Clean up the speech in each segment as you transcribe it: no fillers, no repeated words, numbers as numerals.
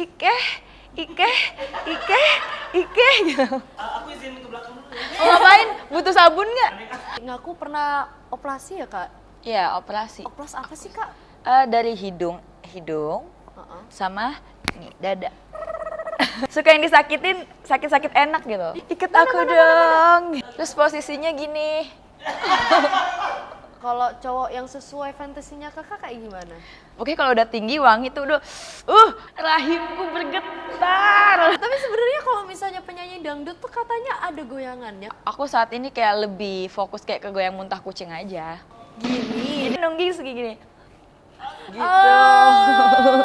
Ike, Ike, Ike, Ike gitu. Aku izin ke belakang dulu ya. Oh, ngapain? Butuh sabun nggak? Ngaku pernah operasi ya kak? Iya, operasi. Operasi apa sih kak? Dari hidung sama nih, dada. Suka yang disakitin, sakit-sakit enak gitu. Ikat aku dong. Terus posisinya gini. Kalau cowok yang sesuai fantasinya kakak kayak gimana? Oke, kalau udah tinggi wangi tuh udah rahimku bergetar. Tapi sebenarnya kalau misalnya penyanyi dangdut tuh katanya ada goyangannya. Aku saat ini kayak lebih fokus kayak ke goyang muntah kucing aja. Gini. Ini nungging segini gini. Gitu. Oh.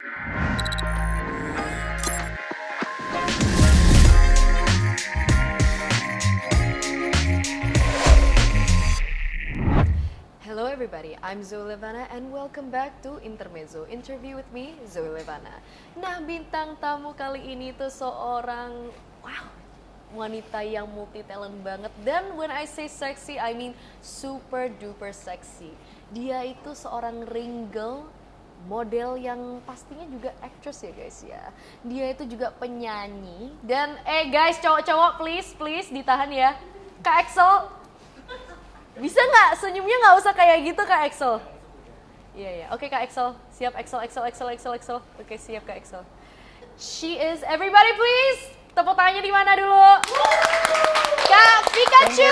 Hello everybody, I'm Zoe Levana and welcome back to Intermezzoe, interview with me, Zoe Levana. Nah, bintang tamu kali ini tuh seorang, wanita yang multi talent banget. Dan when I say sexy, I mean super duper sexy. Dia itu seorang ring girl, model yang pastinya juga actress ya guys ya. Dia itu juga penyanyi. Dan guys, cowok-cowok please ditahan ya. Kak Axel, bisa nggak senyumnya nggak usah kayak gitu Kak Axel? Iya. Oke Kak Axel, siap Axel. Oke siap Kak Axel. She is, everybody please, tepuk tangannya di mana dulu? Kak Vika Chu.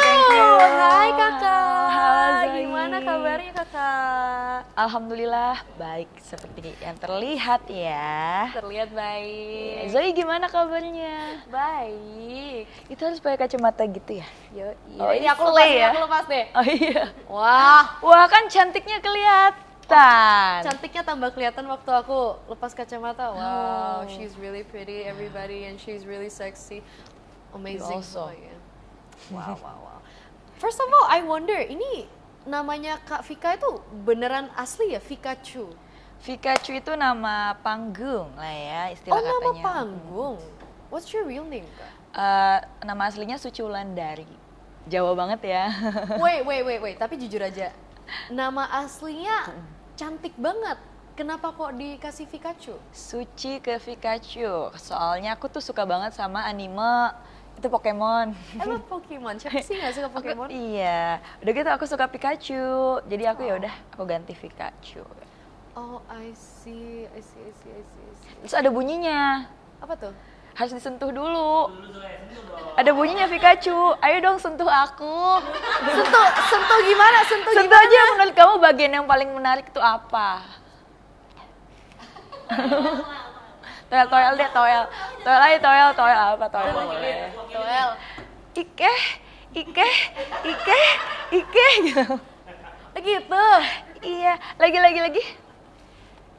Hai kakak. Halo, gimana kabarnya kakak? Alhamdulillah baik seperti yang terlihat ya. Terlihat baik. Zoe gimana kabarnya? Baik. Itu harus pakai kacamata gitu ya? Iya. Oh, Ini aku lepas ya? Aku lepas deh. Oh iya. Wah, Kan cantiknya kelihatan. cantiknya tambah kelihatan waktu aku lepas kacamata. Wow, Oh. she's really pretty everybody and she's really sexy. Amazing. You also. Ya. Wow. First of all, I wonder, ini namanya Kak Vika itu beneran asli ya, Vika Chu? Vika Chu itu nama panggung lah ya istilah katanya. Nama panggung. What's your real name, Kak? Nama aslinya Suci Wulandari. Jawa banget ya. Wait, tapi jujur aja. Nama aslinya cantik banget. Kenapa kok dikasih Vika Chu? Suci ke Vika Chu. Soalnya aku tuh suka banget sama anime. Itu Pokemon. Emang Pokemon? Siapa sih nggak suka Pokemon? Iya. Udah gitu aku suka Pikachu. Jadi aku ya udah aku ganti Pikachu. Oh, I see. Terus ada bunyinya. Apa tuh? Harus disentuh dulu. Ada bunyinya Pikachu. Ayo dong sentuh aku. Sentuh gimana? Sentuh aja, menurut kamu bagian yang paling menarik itu apa? Toel deh, toel apa toel? Toel. Ike gitu. Gitu. Iya, lagi.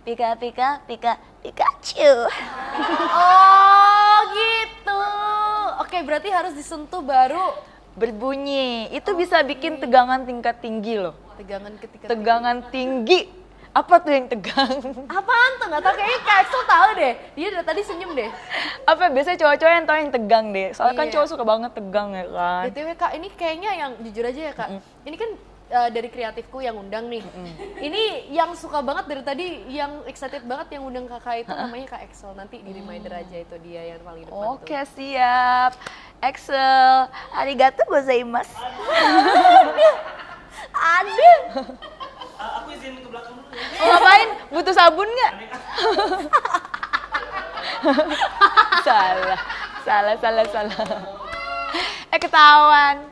Pikachu. Oh, gitu. Oke, berarti harus disentuh baru Berbunyi. Itu bisa bikin tegangan tingkat tinggi loh. tegangan Tinggi. Apa tuh yang tegang? Apaan tuh? Nggak tahu, kayaknya Kak Axel tahu deh. Dia dari tadi senyum deh. Apa biasanya cowok-cowok yang tahu yang tegang deh. Soalnya kan Iya. cowok suka banget tegang ya kan. BTW Kak, ini kayaknya yang jujur aja ya Kak. Ini kan dari kreatifku yang undang nih. Ini yang suka banget dari tadi, yang excited banget yang undang kakak itu namanya Kak Axel. Nanti di reminder aja itu dia yang paling depan Oke, siap. Axel, arigato gozaimasu. Aduh. Aku izin ke belakang dulu ya. Oh, ngapain? Butuh sabun nggak? Salah. Ketahuan.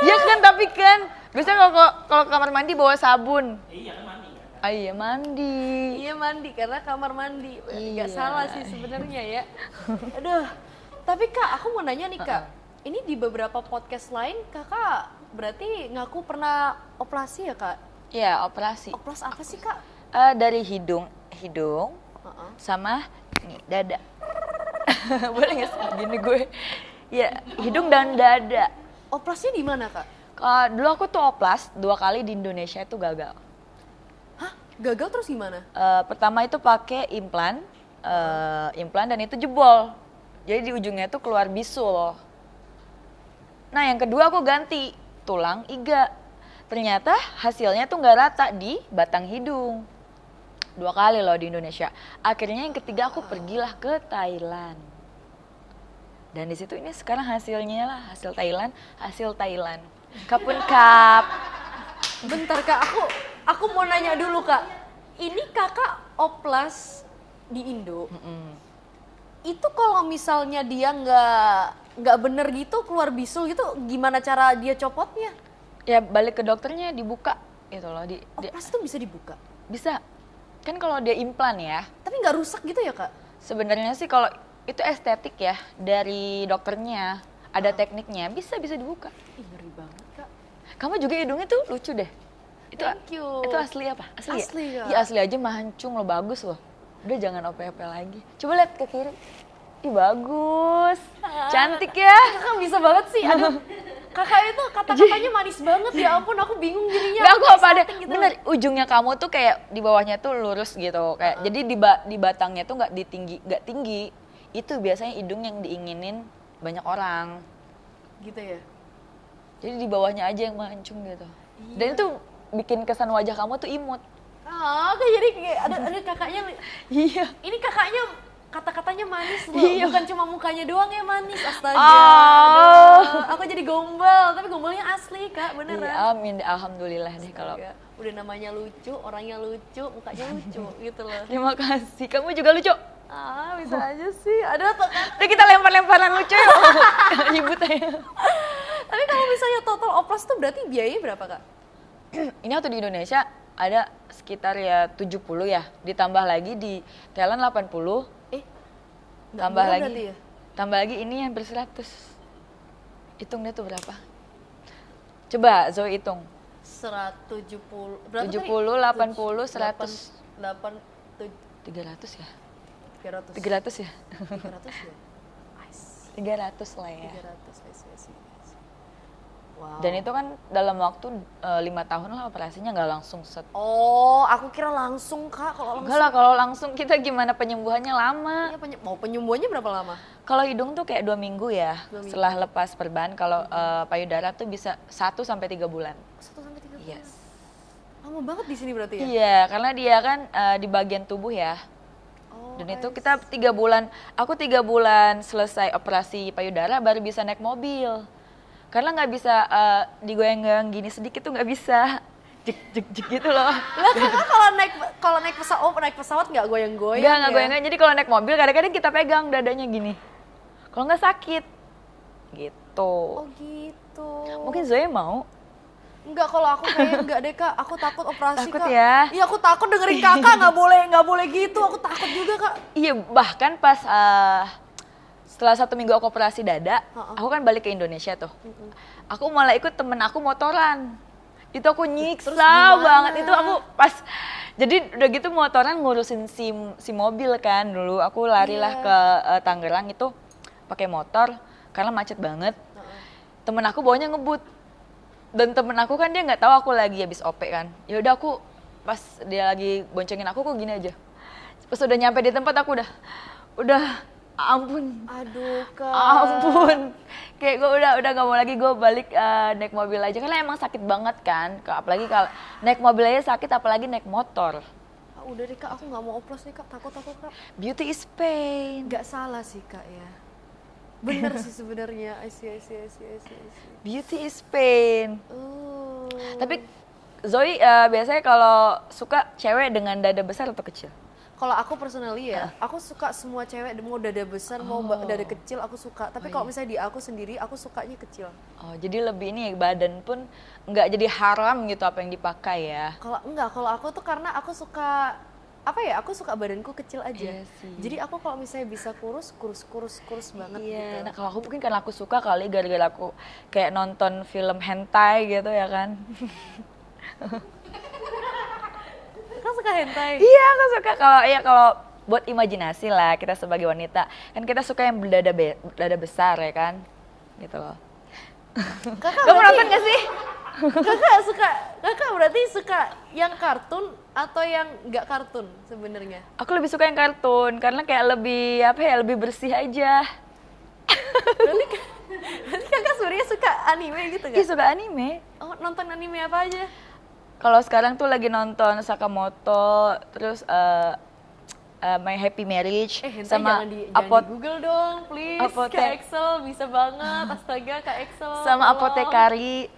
Ya kan, tapi kan biasanya kalau kamar mandi bawa sabun. Iya kan mandi kan. Ah iya mandi. Iya mandi, karena kamar mandi. Nggak Iya. salah sih sebenarnya ya. Aduh. Tapi Kak, aku mau nanya nih Kak. Ini di beberapa podcast lain Kakak berarti ngaku pernah operasi ya Kak? Iya, operasi. Operasi apa sih Kak? Dari hidung sama nih, dada. Boleh nggak sih gini gue? Ya, hidung dan dada. Operasinya di mana Kak? Dulu aku tuh oplas 2 kali di Indonesia itu gagal. Hah? Gagal terus gimana? Pertama itu pakai implan dan itu jebol. Jadi di ujungnya tuh keluar bisul loh. Nah yang kedua aku ganti tulang iga. Ternyata hasilnya tuh nggak rata di batang hidung. 2 kali loh di Indonesia. Akhirnya yang ketiga aku pergilah ke Thailand. Dan di situ ini sekarang hasilnya lah, hasil Thailand. Kapun kap. Bentar Kak, aku mau nanya dulu Kak. Ini Kakak oplas di Indo. Itu kalau misalnya dia nggak bener gitu, keluar bisul gitu, gimana cara dia copotnya? Ya balik ke dokternya dibuka gitu loh. Oplas tuh bisa dibuka? Bisa. Kan kalau dia implan ya. Tapi nggak rusak gitu ya Kak? Sebenarnya sih kalau itu estetik ya dari dokternya. Ada tekniknya, bisa dibuka. Ih, ngeri banget Kak. Kamu juga hidungnya tuh lucu deh. Thank you. Itu asli apa? Asli ya? Ya? Ya asli aja mancung loh, bagus loh. Udah jangan OP-OP lagi. Coba lihat ke kiri. Ih bagus. Cantik ya. Kakak bisa banget sih. Aduh. Kakak itu kata-katanya manis banget ya ampun, aku bingung jadinya. Gak, aku apa ada. Gitu. Bener, ujungnya kamu tuh kayak di bawahnya tuh lurus gitu. Kayak jadi di batangnya tuh nggak tinggi. Itu biasanya hidung yang diinginin banyak orang. Gitu ya. Jadi di bawahnya aja yang mancung gitu. Dan itu bikin kesan wajah kamu tuh imut. Kayak jadi kayak ada kakaknya. Iya. Ini kakaknya kata-katanya manis loh. Iya. Bukan cuma mukanya doang ya manis. Astaga. Oh. Aku jadi gombal, tapi gombalnya asli Kak, beneran. Iya, amin, alhamdulillah deh kalau. Udah namanya lucu, orangnya lucu, mukanya lucu gitu loh. Terima kasih. Kamu juga lucu. Bisa aja sih. Ada tuh kan. Udah kita lempar-lemparan lucu yuk. Ribut aja. Tapi kalau misalnya total oplas tuh berarti biayanya berapa Kak? Ini waktu di Indonesia ada sekitar ya 70 ya. Ditambah lagi di Thailand 80. Tambah lagi. Ya? Tambah lagi ini hampir 100. Hitung deh tuh berapa. Coba Zoe hitung. 170. Berapa 70, tadi? 80, 100. 300 ya? 300. 300 ya? 300 ya? 300 lah ya. 300, I see. Wow. Dan itu kan dalam waktu 5 tahun lah operasinya, nggak langsung set. Oh, aku kira langsung Kak. Kalau langsung. Enggak lah, kalau langsung kita gimana penyembuhannya lama. Iya, mau penyembuhannya berapa lama? Kalau hidung tuh kayak 2 minggu ya, 2 minggu. setelah lepas perban. Kalau payudara tuh bisa 1 sampai 3 bulan. 1 sampai 3 bulan? Yes. Lama banget di sini berarti ya? Iya, karena dia kan di bagian tubuh ya. Dan itu kita 3 bulan, aku 3 bulan selesai operasi payudara baru bisa naik mobil. Karena nggak bisa digoyang-goyang gini sedikit tuh nggak bisa. Jek gitu loh. Lah Kakak kalau naik pesawat nggak goyang-goyang? Nggak goyang-goyang. Jadi kalau naik mobil kadang-kadang kita pegang dadanya gini. Kalau nggak sakit. Gitu. Oh gitu. Mungkin Zoe mau? Enggak, kalau aku kayaknya enggak deh Kak. Aku takut operasi Takut Kak. ya? Iya, aku takut dengerin Kakak nggak boleh gitu. Aku takut juga Kak. Iya, bahkan pas setelah 1 minggu aku operasi dada, aku kan balik ke Indonesia tuh. Aku malah ikut temen aku motoran. Itu aku nyiksa banget. Itu aku pas, jadi udah gitu motoran ngurusin si mobil kan dulu. Aku larilah ke Tangerang itu pakai motor karena macet banget. Temen aku bawanya ngebut. Dan temen aku kan dia nggak tahu aku lagi habis OP kan. Ya udah aku pas dia lagi boncengin aku gini aja. Pas udah nyampe di tempat aku udah ampun. Aduh Kak. Ampun. Kayak gue udah gak mau lagi, gue balik naik mobil aja. Karena emang sakit banget kan. Apalagi kalau naik mobil aja sakit, apalagi naik motor. Udah deh Kak, aku nggak mau oplos nih Kak. Takut aku Kak. Beauty is pain. Nggak salah sih Kak ya. Bener sih sebenarnya. I see. Beauty is pain. Tapi Zoe biasanya kalau suka cewek dengan dada besar atau kecil? Kalau aku personally ya, aku suka semua cewek mau dada besar, mau dada kecil aku suka. Tapi kalau misalnya di aku sendiri, aku sukanya kecil. Oh, jadi lebih ini ya, badan pun nggak jadi haram gitu apa yang dipakai ya? Kalau aku tuh karena aku suka aku suka badanku kecil aja. Iya sih. Jadi aku kalau misalnya bisa kurus banget iya, gitu. nah kalau aku mungkin karena aku suka kali gara-gara aku kayak nonton film hentai gitu ya kan. Kau suka hentai? Iya, aku suka kalau buat imajinasi lah kita sebagai wanita. Kan kita suka yang berdada besar ya kan? Gitu loh. Kamu nonton gak sih? Kakak berarti suka yang kartun atau yang nggak kartun sebenarnya? Aku lebih suka yang kartun karena kayak lebih bersih aja. Berarti kakak sebenarnya suka anime gitu kan? Iya, suka anime. Oh, nonton anime apa aja? Kalau sekarang tuh lagi nonton Sakamoto, terus My Happy Marriage sama jangan di Google dong, please. Kak Excel bisa banget, astaga Kak Excel. Sama tolong. Apotekari.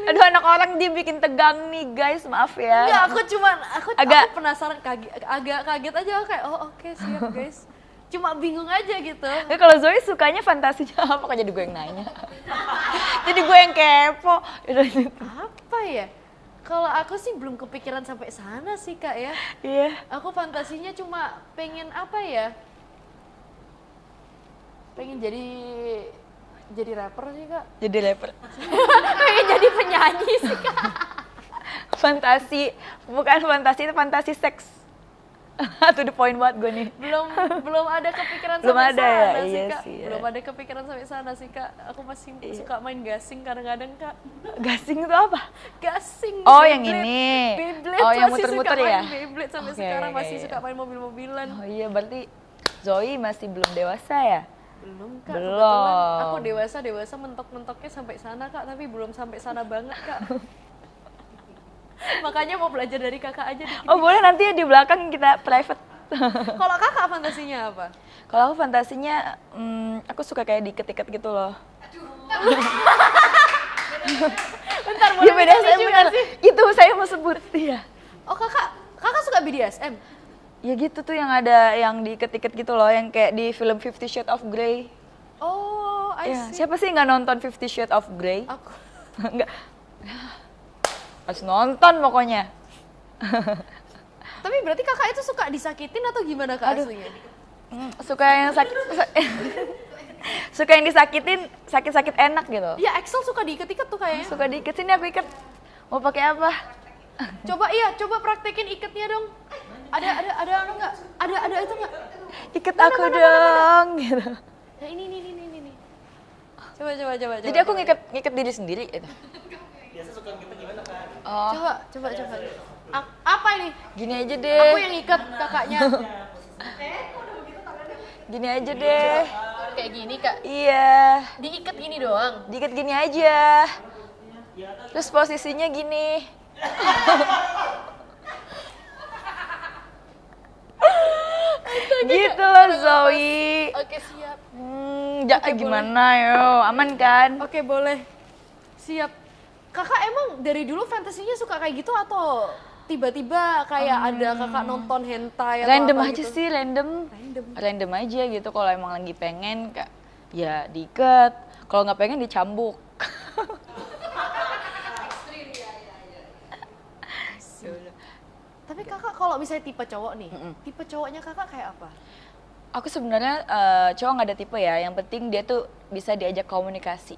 Aduh, anak orang dia bikin tegang nih guys, maaf ya. Enggak, aku penasaran, agak kaget aja kayak oke, siap guys. Cuma bingung aja gitu. Ya, kalau Zoe sukanya fantasinya apa? Kok jadi gue yang nanya? Jadi gue yang kepo. Apa ya? Kalau aku sih belum kepikiran sampai sana sih Kak ya. Iya. Aku fantasinya cuma pengen apa ya? Pengen jadi rapper sih Kak. Jadi rapper. Pengen jadi penyanyi sih Kak. Fantasi, bukan fantasi, itu fantasi seks. To the point banget gue nih. Belum ada kepikiran belum sampai ada sana ya? sih Iya Kak. sih, ya. Belum ada kepikiran sampai sana sih Kak. Aku masih suka main gasing kadang-kadang Kak. Gasing itu apa? Gasing. Oh, Beyblade. yang ini. Beyblade. Oh, yang masih muter-muter suka ya? Main Beyblade sampai Oke, sekarang oke, masih iya. suka main mobil-mobilan. Oh iya, berarti Zoe masih belum dewasa ya? Belum Kak. Belum. Kebetulan aku dewasa mentok-mentoknya sampai sana Kak, tapi belum sampai sana banget Kak. Makanya mau belajar dari Kakak aja dikit. Oh boleh, nanti di belakang kita private. Kalau Kakak fantasinya apa? Kalau aku fantasinya, aku suka kayak diiket-iket gitu loh. Bentar, Ya boleh BDSM lucu nggak bener. sih? Itu saya mau sebut, iya. Oh kakak suka BDSM? Ya gitu tuh yang ada yang diiket-iket gitu loh, yang kayak di film 50 Shades of Grey. Oh, I Ya, see. siapa sih nggak nonton 50 Shades of Grey? Aku. Nggak. Harus nonton pokoknya. Tapi berarti kakak itu suka disakitin atau gimana Kak Aduh. aslinya? Suka yang suka yang disakitin, sakit-sakit enak gitu. Ya Excel suka diiket-iket tuh kayaknya. Suka diiket, sini aku iket. Mau pakai apa? Coba praktekin iketnya dong. Ada enggak? Ada itu enggak? Iket aku dong gitu. Ya ini. Coba. Jadi aku ngiket diri sendiri gitu. Biasa suka gitu gimana kan? Oh, Coba. Apa ini? gini aja deh. Aku yang iket kakaknya. Gini aja deh. Kayak gini Kak. Iya. Diiket gini doang. Diiket gini aja. Terus posisinya gini. Gitu loh Zoe. Oke, siap. Gimana yo? Aman kan? Oke, boleh. Siap. Kakak emang dari dulu fantasinya suka kayak gitu atau tiba-tiba kayak ada kakak nonton hentai atau Random apa aja gitu? sih, random aja gitu. Kalau emang lagi pengen ya diikat, kalau nggak pengen dicambuk. Tapi kakak kalau misalnya tipe cowok nih, tipe cowoknya kakak kayak apa? Aku sebenarnya cowok nggak ada tipe ya, yang penting dia tuh bisa diajak komunikasi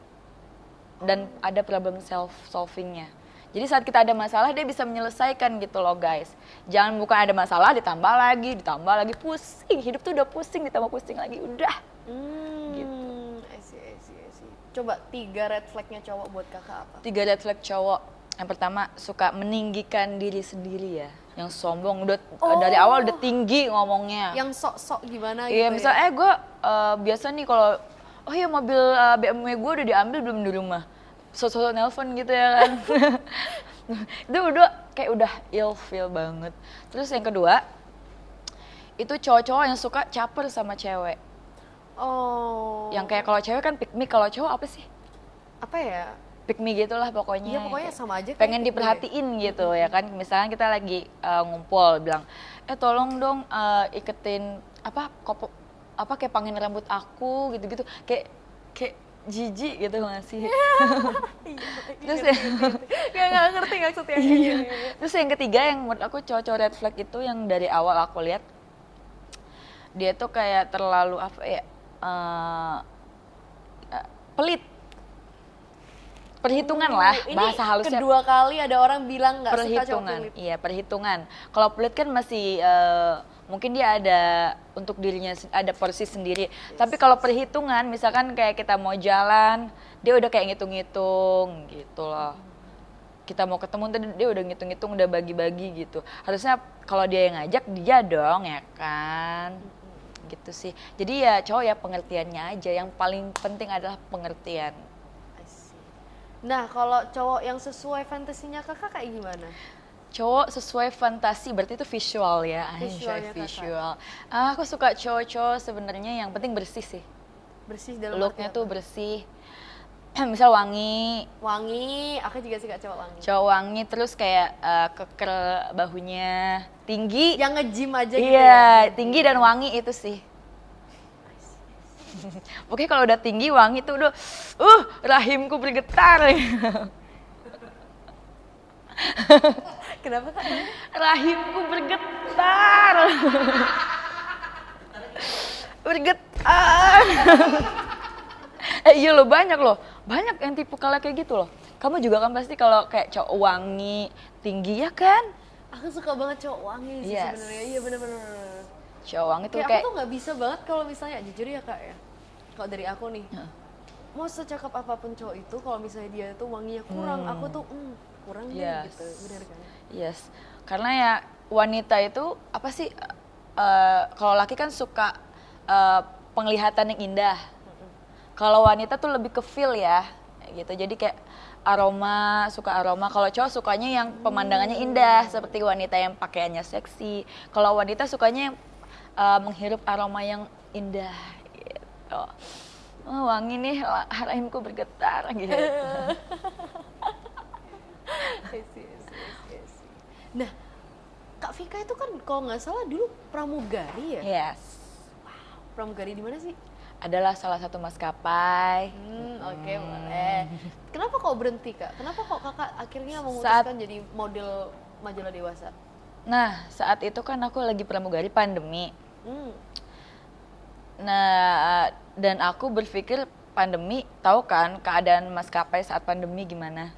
dan ada problem solvingnya. Jadi saat kita ada masalah dia bisa menyelesaikan gitu loh guys. Jangan bukan ada masalah ditambah lagi pusing. Hidup tuh udah pusing ditambah pusing lagi udah. Gitu. I see. Coba 3 red flag-nya cowok buat kakak apa? 3 red flag cowok. Yang pertama suka meninggikan diri sendiri ya. Yang sombong udah dari awal udah tinggi ngomongnya. Yang sok-sok gimana gitu. Iya misalnya gue biasa nih kalau mobil BMW gue udah diambil belum di rumah. Sok-sok nelpon gitu ya kan. Itu udah ill feel banget. Terus yang kedua, itu cowok-cowok yang suka caper sama cewek. Oh. Yang kayak kalau cewek kan pick me, kalau cowok apa sih? Apa ya? Pick me gitulah pokoknya. Iya pokoknya sama aja. Pengen diperhatiin gitu ya kan. Misalnya kita lagi ngumpul bilang, tolong dong iketin kayak pangin rambut aku gitu-gitu. Kayak jijik gitu nggak sih? Terus nggak ngerti maksudnya. Iya. Terus yang ketiga yang menurut aku cowok-cowok red flag itu yang dari awal aku lihat dia tuh kayak terlalu pelit. Perhitungan lah bahasa halusnya. Kedua kali ada orang bilang nggak suka cowok Perhitungan. pelit. Iya, perhitungan. Kalau pelit kan masih mungkin dia ada untuk dirinya ada porsi sendiri. Tapi kalau perhitungan misalkan kayak kita mau jalan, dia udah kayak ngitung-ngitung gitu loh. Kita mau ketemu tadi dia udah ngitung-ngitung, udah bagi-bagi gitu. Harusnya kalau dia yang ngajak dia dong ya kan. gitu sih. Jadi ya cowok ya pengertiannya aja, yang paling penting adalah pengertian. I see. Nah, kalau cowok yang sesuai fantasinya kakak kayak gimana? Cowok sesuai fantasi, berarti itu visual ya, Visualnya kakak. visual. Aku suka cowok-cowok sebenarnya yang penting bersih sih. Bersih dalam Looknya arti tuh apa? bersih. Misal wangi, Wangi, aku juga suka cowok wangi. cowok wangi terus kayak keker bahunya, tinggi. Yang nge-gym aja gitu Iya, ya? tinggi dan wangi itu sih. Oke, kalau udah tinggi wangi tuh udah, rahimku bergetar. Kenapa kak? Rahimku bergetar. Bergetar. Iya loh, banyak yang tipe kalau kayak gitu loh. Kamu juga kan pasti kalau kayak cowok wangi, tinggi ya kan? Aku suka banget cowok wangi sih Yes. sebenarnya. Iya bener-bener. Cowok wangi tuh Kayak kayak aku tuh nggak bisa banget kalau misalnya jujur ya kak ya. Kalau dari aku nih, mau secakap apapun cowok itu, kalau misalnya dia tuh wanginya kurang, aku tuh kurang deh Yes. gitu, bener kan? yes. Karena ya wanita itu apa sih? Kalau laki kan suka penglihatan yang indah. Kalau wanita tuh lebih ke feel ya, gitu. Jadi kayak aroma, suka aroma. Kalau cowok sukanya yang pemandangannya indah, seperti wanita yang pakaiannya seksi. Kalau wanita sukanya yang menghirup aroma yang indah, gitu. Oh, wangi nih, rahimku bergetar, gitu. Nah, Kak Vika itu kan kalau nggak salah dulu pramugari ya? Yes. Pramugari di mana sih? Adalah salah satu maskapai. Oke, boleh. Kenapa kok berhenti kak? Kenapa kok kakak akhirnya memutuskan jadi model majalah dewasa? Nah, saat itu kan aku lagi pramugari pandemi. Hmm. Nah, dan aku berpikir pandemi, tahu kan keadaan maskapai saat pandemi gimana?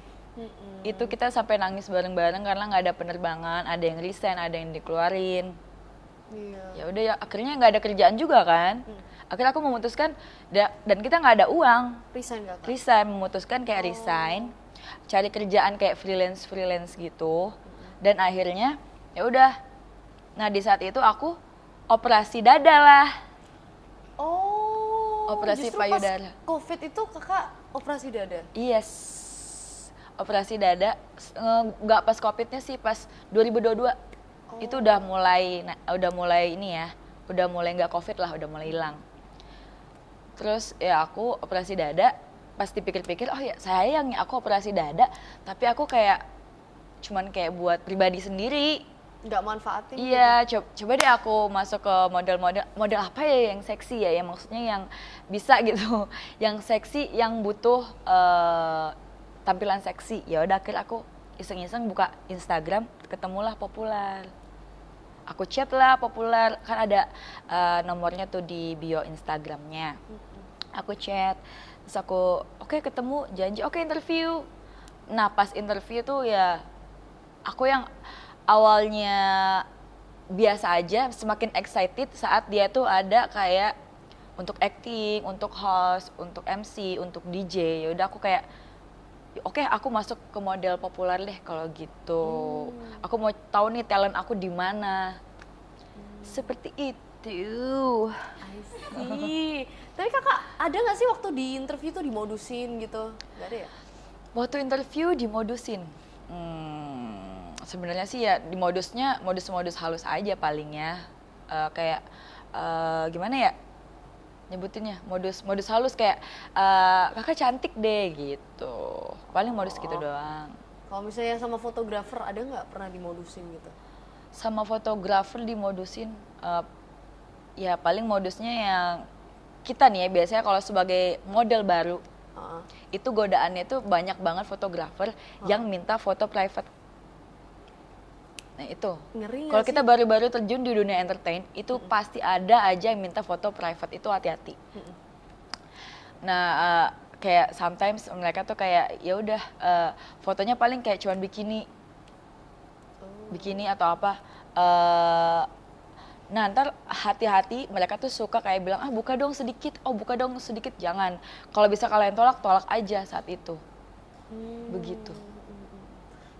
Itu kita sampai nangis bareng-bareng karena nggak ada penerbangan, ada yang resign, ada yang dikeluarin. Iya. Ya udah ya, akhirnya nggak ada kerjaan juga kan. Akhirnya aku memutuskan, dan kita nggak ada uang. Resign kakak? Resign, memutuskan kayak resign, cari kerjaan kayak freelance gitu. Dan akhirnya ya udah. Nah, di saat itu aku operasi dada lah. Oh, Operasi justru payudara. pas COVID itu kakak operasi dada? Yes. Operasi dada, nggak pas COVID-nya sih, pas 2022. Itu udah mulai ini ya, udah mulai nggak COVID lah, udah mulai hilang. Terus ya aku operasi dada, pas dipikir-pikir, oh ya sayang ya aku operasi dada, tapi aku kayak cuman kayak buat pribadi sendiri. Nggak manfaatin? Iya, coba deh aku masuk ke model apa ya yang seksi ya, yang maksudnya yang bisa gitu, yang seksi, yang butuh tampilan seksi. Ya udah, akhirnya aku iseng-iseng buka Instagram, ketemulah Populer. Aku chat lah Populer, kan ada nomornya tuh di bio Instagramnya. Aku chat, terus aku oke, ketemu, janji, oke, interview. Nah, pas interview tuh ya aku yang awalnya biasa aja, semakin excited saat dia tuh ada kayak untuk acting, untuk host, untuk MC, untuk DJ. Ya udah aku kayak oke, aku masuk ke model Populer deh kalau gitu. Aku mau tahu nih talent aku di mana. Seperti itu. I see. Tapi kakak ada nggak sih waktu di interview tuh dimodusin gitu? Nggak ada ya? Waktu interview dimodusin. Sebenarnya sih ya dimodusnya modus halus aja palingnya. Kayak gimana ya nyebutinnya, modus halus kayak kakak cantik deh gitu. Paling modus gitu doang. Kalau misalnya sama fotografer ada nggak pernah dimodusin gitu? Sama fotografer dimodusin, ya paling modusnya yang kita nih ya biasanya kalau sebagai model baru itu godaannya tuh banyak banget fotografer yang minta foto private. Nah itu, Ngeri kalau nggak kita sih? baru-baru terjun di dunia entertain itu pasti ada aja yang minta foto private, itu hati-hati. Nah kayak sometimes mereka tuh kayak ya udah fotonya paling kayak cuman bikini atau apa. Nah ntar hati-hati, mereka tuh suka kayak bilang buka dong sedikit, jangan. Kalau bisa kalian tolak aja saat itu. Begitu.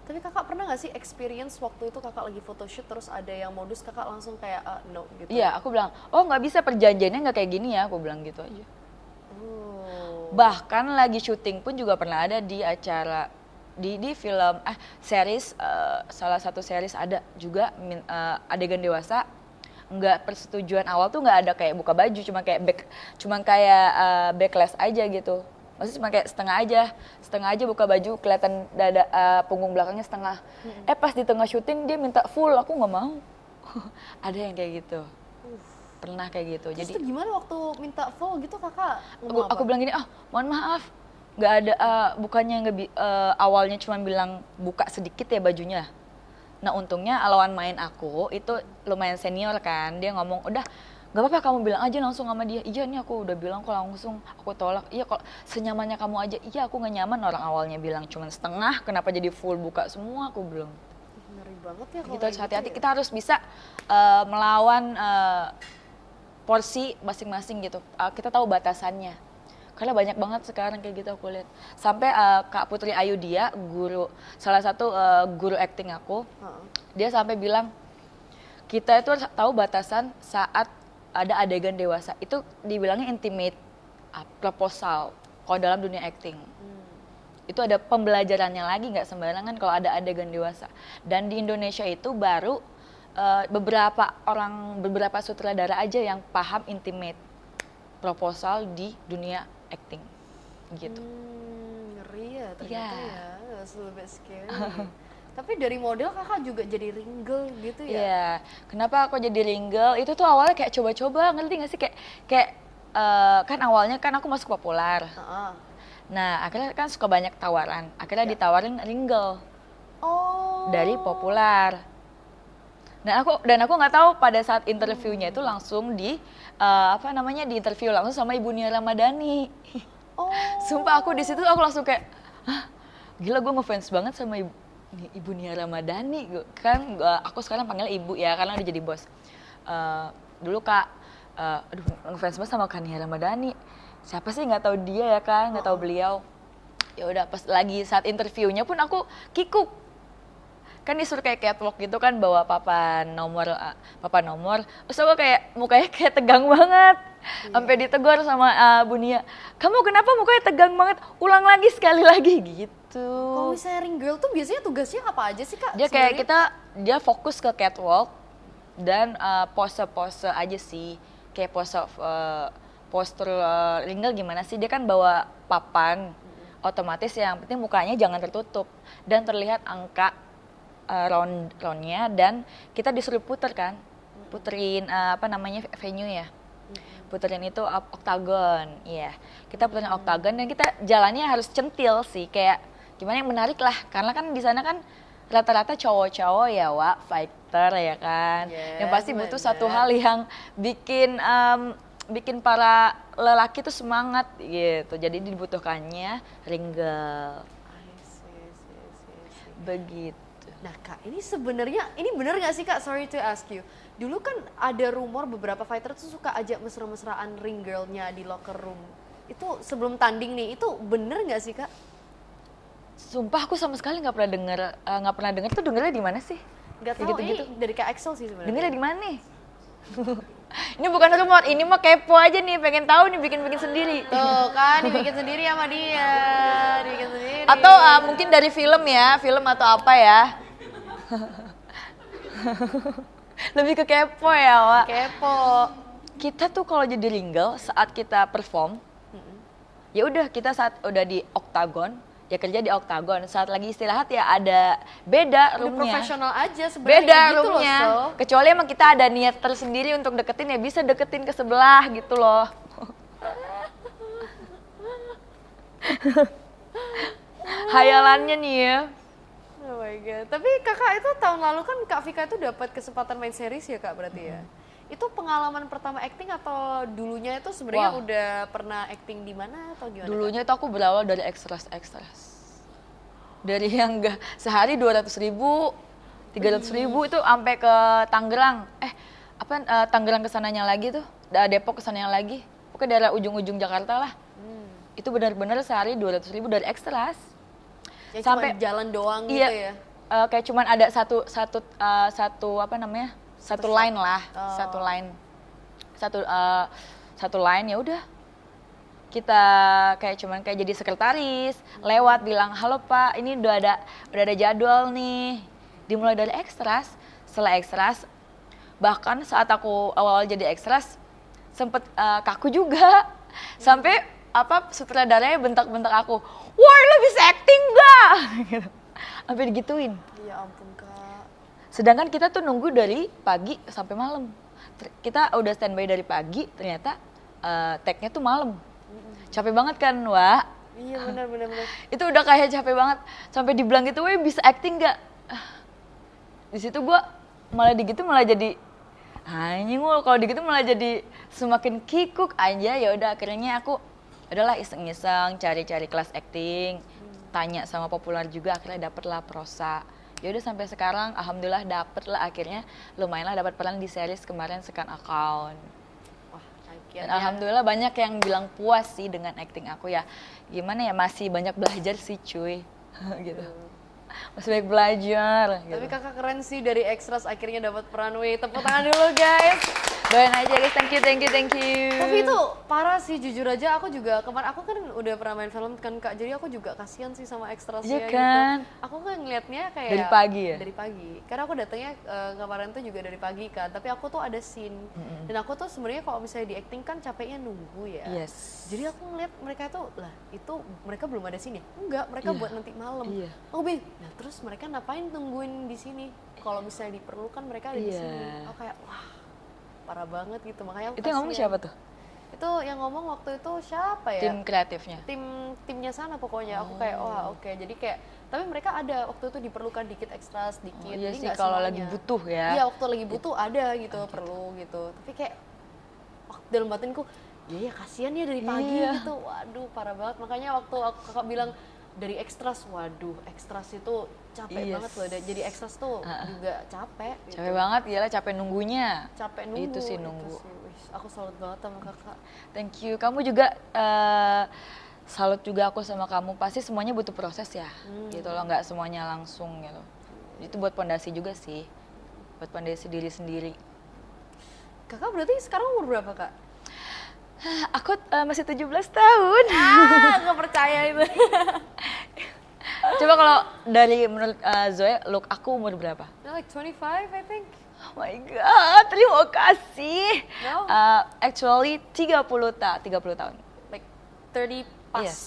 Tapi kakak pernah nggak sih experience waktu itu kakak lagi photoshoot terus ada yang modus kakak langsung kayak no gitu? Iya, aku bilang, oh nggak bisa, perjanjiannya nggak kayak gini ya, aku bilang gitu aja. Bahkan lagi syuting pun juga pernah ada di acara di film series, salah satu series ada juga adegan dewasa, nggak persetujuan awal tuh nggak ada kayak buka baju, cuma kayak backlash aja gitu. Maksudnya cuma kayak setengah aja buka baju, kelihatan dada, punggung belakangnya setengah. Pas di tengah syuting dia minta full, aku nggak mau. Ada yang kayak gitu. Pernah kayak gitu. Terus jadi itu gimana waktu minta full gitu kakak aku bilang gini, mohon maaf, nggak ada, bukannya awalnya cuma bilang buka sedikit ya bajunya. Nah untungnya lawan main aku itu lumayan senior kan, dia ngomong udah nggak apa-apa kamu bilang aja langsung sama dia. Iya nih aku udah bilang kok langsung, aku tolak. Iya kalau senyamannya kamu aja. Iya aku nggak nyaman, orang awalnya bilang cuma setengah, kenapa jadi full buka semua, aku bilang. Ngeri banget ya kalau Gitu, hati-hati, ya. kita harus bisa melawan porsi masing-masing gitu. Kita tahu batasannya. Karena banyak banget sekarang kayak gitu aku lihat. Sampai Kak Putri Ayu dia salah satu guru acting aku, dia sampai bilang kita itu harus tahu batasan saat ada adegan dewasa. Itu dibilangnya intimate proposal kalau dalam dunia acting. Itu ada pembelajarannya lagi, nggak sembarangan kalau ada adegan dewasa. Dan di Indonesia itu baru beberapa sutradara aja yang paham intimate proposal di dunia acting gitu. Ngeri ya ternyata ya, that's a little bit scary. Tapi dari model kakak juga jadi ringgel gitu ya? Iya, kenapa aku jadi ringgel? Itu tuh awalnya kayak coba-coba, ngerti gak sih? Kayak kan awalnya kan aku masuk populer. Nah akhirnya kan suka banyak tawaran, akhirnya ditawarin ringgel dari populer. Dan aku nggak tahu pada saat interviewnya itu langsung di interview langsung sama Ibu Nia Ramadhani. Sumpah aku di situ aku langsung kayak, gila gue ngefans banget sama Ibu Nia Ramadhani. Aku sekarang panggil Ibu ya karena udah jadi bos. Dulu Kak, ngefans banget sama Kak Nia Ramadhani. Siapa sih nggak tahu dia ya kan, nggak tahu beliau. Ya udah pas lagi saat interviewnya pun aku kikuk. Kan disuruh kayak catwalk gitu kan, bawa papan nomor, terus aku kayak mukanya kayak tegang banget, sampai ditegur sama Bu Nia, kamu kenapa mukanya tegang banget, ulang lagi sekali lagi gitu. Kalau misalnya ring girl tuh biasanya tugasnya apa aja sih Kak? Dia kayak dia fokus ke catwalk dan pose-pose aja sih, kayak postur ring girl gimana sih, dia kan bawa papan, otomatis yang penting mukanya jangan tertutup dan terlihat angka roundnya, dan kita disuruh puterin venue ya, puterin itu oktagon, iya kita puterin oktagon dan kita jalannya harus centil sih, kayak gimana yang menarik lah, karena kan di sana kan rata-rata cowok-cowok ya fighter ya kan, yang pasti butuh satu hal yang bikin para lelaki tuh semangat gitu, jadi dibutuhkannya ringgel begitu. Nah Kak, ini sebenarnya, ini bener gak sih Kak, sorry to ask you, dulu kan ada rumor beberapa fighter tuh suka ajak mesra-mesraan ring girl-nya di locker room, itu sebelum tanding nih, itu bener gak sih Kak? Sumpah aku sama sekali nggak pernah denger tuh, dengernya di mana sih? Gak tahu, ini dari Kak Excel sih sebenarnya. Dengernya di mana nih? Ini bukan rumor, ini mah kepo aja nih, pengen tahu nih, bikin sendiri. Tuh kan, dibikin sendiri sama dia, dibikin sendiri. Atau mungkin dari film atau apa ya? Lebih ke kepo ya, Wak. Kepo. Kita tuh kalau jadi ringgel saat kita perform, ya udah kita saat udah di oktagon, ya kerja di oktagon. Saat lagi istirahat ya ada beda roomnya. Profesional aja sebenarnya. Beda gitu roomnya. Loh, Kecuali emang kita ada niat tersendiri untuk deketin, ya bisa deketin ke sebelah gitu loh. Hayalannya nih ya. Oh my god. Tapi kakak itu tahun lalu kan Kak Vika itu dapat kesempatan main series ya Kak berarti ya? Itu pengalaman pertama acting atau dulunya itu sebenarnya udah pernah acting di mana atau gimana? Dulunya itu aku berawal dari ekstras. Dari yang enggak sehari 200.000, 300.000 itu sampai ke Tangerang. Tangerang kesananya lagi tuh, Depok kesananya lagi. Pokoknya daerah ujung-ujung Jakarta lah. Itu benar-benar sehari 200.000 dari ekstras. Ya sampai jalan doang gitu ya? kayak cuman ada satu apa namanya? Satu line lah, satu line ya udah. Kita kayak cuman kayak jadi sekretaris, lewat bilang, "Halo Pak, ini udah ada jadwal nih." Dimulai dari ekstras, setelah ekstras, bahkan saat aku awal jadi ekstras sempet kaku juga. Sampai sutradaranya bentak-bentak aku, "Wah, lo bisa acting gak?" gitu. Sampai digituin. Ya ampun Kak. Sedangkan kita tuh nunggu dari pagi sampai malam. Kita udah standby dari pagi, ternyata tag-nya tuh malam. Capek banget kan, Wak? Iya benar. Itu udah kayak capek banget. Sampai dibilang gitu, "Weh, bisa acting gak?" Di situ gue malah jadi anjing lo, kalau digitu malah jadi semakin kikuk aja. Ya udah akhirnya aku udahlah iseng-iseng cari-cari kelas acting, tanya sama populer juga, akhirnya dapet lah prosa. Ya udah sampai sekarang alhamdulillah dapet lah, akhirnya lumayan lah dapat peran di series kemarin Second Account. Dan alhamdulillah banyak yang bilang puas sih dengan acting aku ya. Gimana ya, masih banyak belajar sih cuy. gitu. Masih banyak belajar. Tapi gitu. Kakak keren sih, dari ekstras akhirnya dapat peran. Wih, tepuk tangan dulu guys. Doain aja guys, thank you. Tapi itu parah sih, jujur aja aku juga kemarin, aku kan udah pernah main film kan Kak, jadi aku juga kasihan sih sama ekstrasnya Iya kan? gitu. Aku kan ngeliatnya kayak Dari pagi ya? Dari pagi, karena aku datangnya kemarin tuh juga dari pagi kan, tapi aku tuh ada scene. Dan aku tuh sebenarnya kalau misalnya di acting kan capeknya nunggu ya. Yes. Jadi aku ngeliat mereka tuh, lah itu mereka belum ada scene ya? Enggak, mereka buat nanti malam. Iya. Aku bilang, nah terus mereka ngapain tungguin di sini? Kalau misalnya diperlukan mereka ada di sini. Aku kayak, wah parah banget gitu, makanya aku Itu yang ngomong siapa tuh? Itu yang ngomong waktu itu siapa ya? Tim kreatifnya? Timnya sana pokoknya. Aku kayak wah oke. Jadi kayak, tapi mereka ada waktu itu diperlukan dikit ekstra sedikit. Iya jadi sih, kalau lagi butuh ya. Iya, waktu lagi butuh ada gitu, perlu gitu. Tapi kayak dalam batinku, ya kasihan ya dari pagi gitu. Waduh parah banget. Makanya waktu kakak bilang dari ekstras, waduh ekstras itu capek banget loh. Jadi ekstras tuh juga capek gitu. Capek banget, iyalah capek nunggunya. Capek nunggu. Itu sih nunggu. Aku salut banget sama kakak. Thank you. Kamu juga salut juga aku sama kamu. Pasti semuanya butuh proses ya. Gitu loh, nggak semuanya langsung gitu. Itu buat pondasi juga sih. Buat pondasi diri sendiri. Kakak berarti sekarang umur berapa Kak? Aku masih 17 tahun. Nggak percaya itu. Coba kalau dari menurut Zoe, look aku umur berapa? Like 25 I think. Oh my god, terima kasih. No? Actually 30 tahun. Like 30 pas. Yes.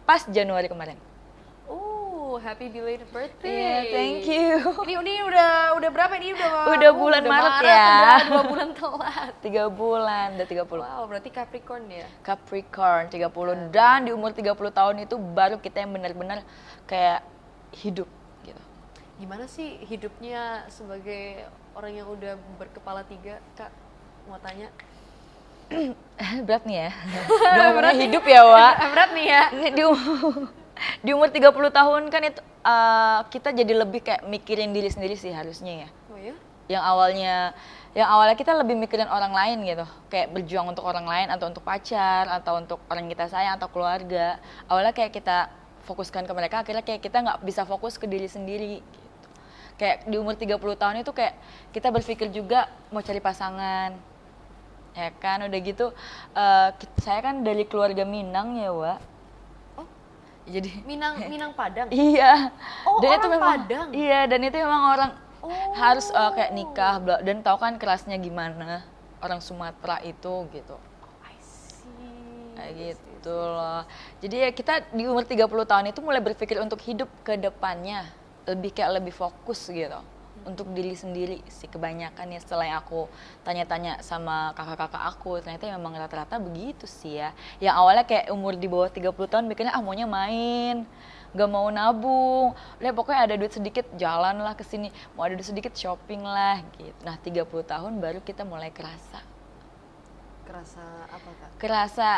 Pas Januari kemarin. Happy belated birthday. Yeah, thank you. Ini udah berapa ini? Udah bulan Maret ya. 2 bulan telat. 3 bulan, udah 30. Wow, berarti Capricorn ya? Capricorn 30. Dan di umur 30 tahun itu baru kita yang benar-benar kayak hidup gitu. Gimana sih hidupnya sebagai orang yang udah berkepala 3, Kak? Mau tanya. Berat nih ya. Udah hidup ya, Wak. Berat nih ya. Ini di umur 30 tahun kan itu kita jadi lebih kayak mikirin diri sendiri sih harusnya ya. Oh ya? Yang awalnya kita lebih mikirin orang lain gitu. Kayak berjuang untuk orang lain atau untuk pacar atau untuk orang kita sayang atau keluarga. Awalnya kayak kita fokuskan ke mereka, akhirnya kayak kita nggak bisa fokus ke diri sendiri gitu. Kayak di umur 30 tahun itu kayak kita berpikir juga mau cari pasangan. Ya kan, udah gitu saya kan dari keluarga Minang ya, Wak. Jadi Minang Padang. Iya. Oh, dan orang itu memang Padang. Iya, dan itu memang orang harus kayak nikah dan tahu kan kerasnya gimana orang Sumatera itu gitu. I see. Kayak gitu loh. Jadi ya kita di umur 30 tahun itu mulai berpikir untuk hidup ke depannya, lebih fokus gitu. Untuk diri sendiri sih kebanyakan ya, setelah yang aku tanya-tanya sama kakak-kakak aku, ternyata memang rata-rata begitu sih ya. Yang awalnya kayak umur di bawah 30 tahun mikirnya maunya main, gak mau nabung, udah pokoknya ada duit sedikit jalan lah kesini, mau ada duit sedikit shopping lah gitu. Nah 30 tahun baru kita mulai kerasa. Kerasa apa Kak? Kerasa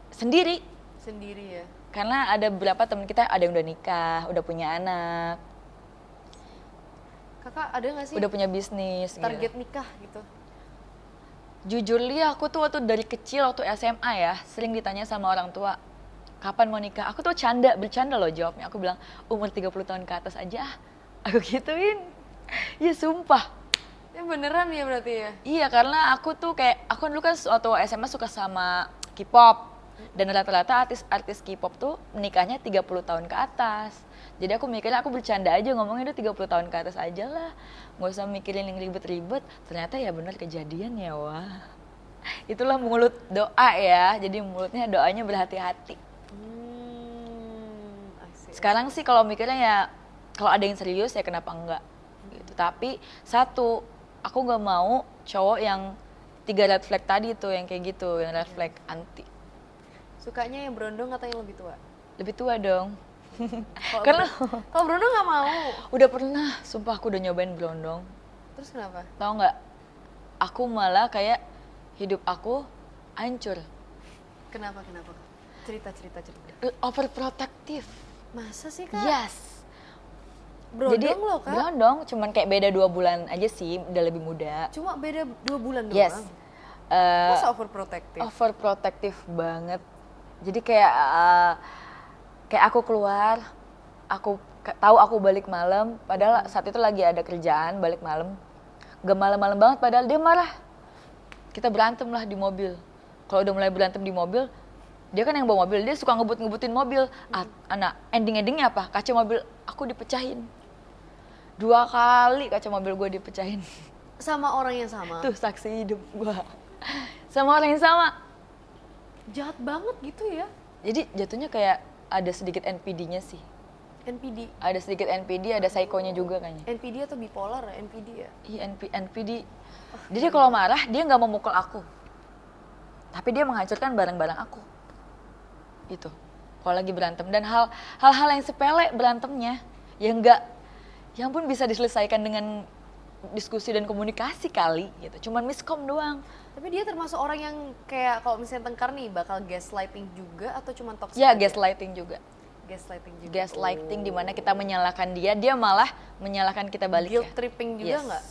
sendiri. Sendiri ya? Karena ada beberapa teman kita ada yang udah nikah, udah punya anak. Kakak ada gak sih udah punya bisnis target gitu. Nikah gitu? Jujur Lia, aku tuh waktu dari kecil waktu SMA ya sering ditanya sama orang tua kapan mau nikah. Aku tuh bercanda loh jawabnya. Aku bilang umur 30 tahun ke atas aja Aku gituin. Ya sumpah. Ya beneran ya berarti ya? Iya, karena aku tuh kayak, aku dulu kan waktu SMA suka sama K-pop. Dan rata-rata artis K-pop tuh menikahnya 30 tahun ke atas. Jadi aku mikirnya, aku bercanda aja ngomongnya udah 30 tahun ke atas aja lah. Nggak usah mikirin yang ribet-ribet. Ternyata ya bener kejadian ya, wah. Itulah mulut doa ya, jadi mulutnya doanya berhati-hati. Sekarang sih kalau mikirnya ya, kalau ada yang serius ya kenapa enggak. Gitu. Tapi satu, aku nggak mau cowok yang 3 red flag tadi tuh, yang kayak gitu, yang red flag anti. Sukanya yang Brondong atau yang lebih tua? Lebih tua dong. Kalau Brondong nggak mau? Udah pernah, sumpah aku udah nyobain Brondong. Terus kenapa? Tahu nggak? Aku malah kayak hidup aku hancur. Kenapa? Cerita. Overprotective. Masa sih Kak? Yes. Brondong Jadi, loh Kak? Brondong, cuman kayak beda 2 bulan aja sih, udah lebih muda. Cuma beda 2 bulan doang? Yes. Masa overprotective? Overprotective banget. Jadi kayak aku keluar, aku tahu aku balik malam, padahal saat itu lagi ada kerjaan, balik malam. Gak malam-malam banget, padahal dia marah. Kita berantem lah di mobil. Kalau udah mulai berantem di mobil, dia kan yang bawa mobil, dia suka ngebut-ngebutin mobil. Ending-endingnya apa? Kaca mobil aku dipecahin. 2 kali kaca mobil gue dipecahin. Sama orang yang sama? Tuh saksi hidup gue. Sama orang yang sama. Jahat banget gitu ya? Jadi jatuhnya kayak ada sedikit NPD-nya sih. NPD? Ada sedikit NPD, ada psycho-nya juga kayaknya. NPD atau bipolar ya? NPD ya? Iya, NPD. Jadi kalau marah, dia nggak mau mukul aku. Tapi dia menghancurkan barang-barang aku. Itu. Kalau lagi berantem. Dan hal-hal yang sepele berantemnya, yang pun bisa diselesaikan dengan diskusi dan komunikasi kali gitu. Cuman miskom doang. Tapi dia termasuk orang yang kayak kalau misalnya tengkar nih bakal gaslighting juga atau cuma toxic? Ya, aja? gaslighting juga. Gaslighting dimana kita menyalahkan dia malah menyalahkan kita balik. Guilt tripping juga nggak?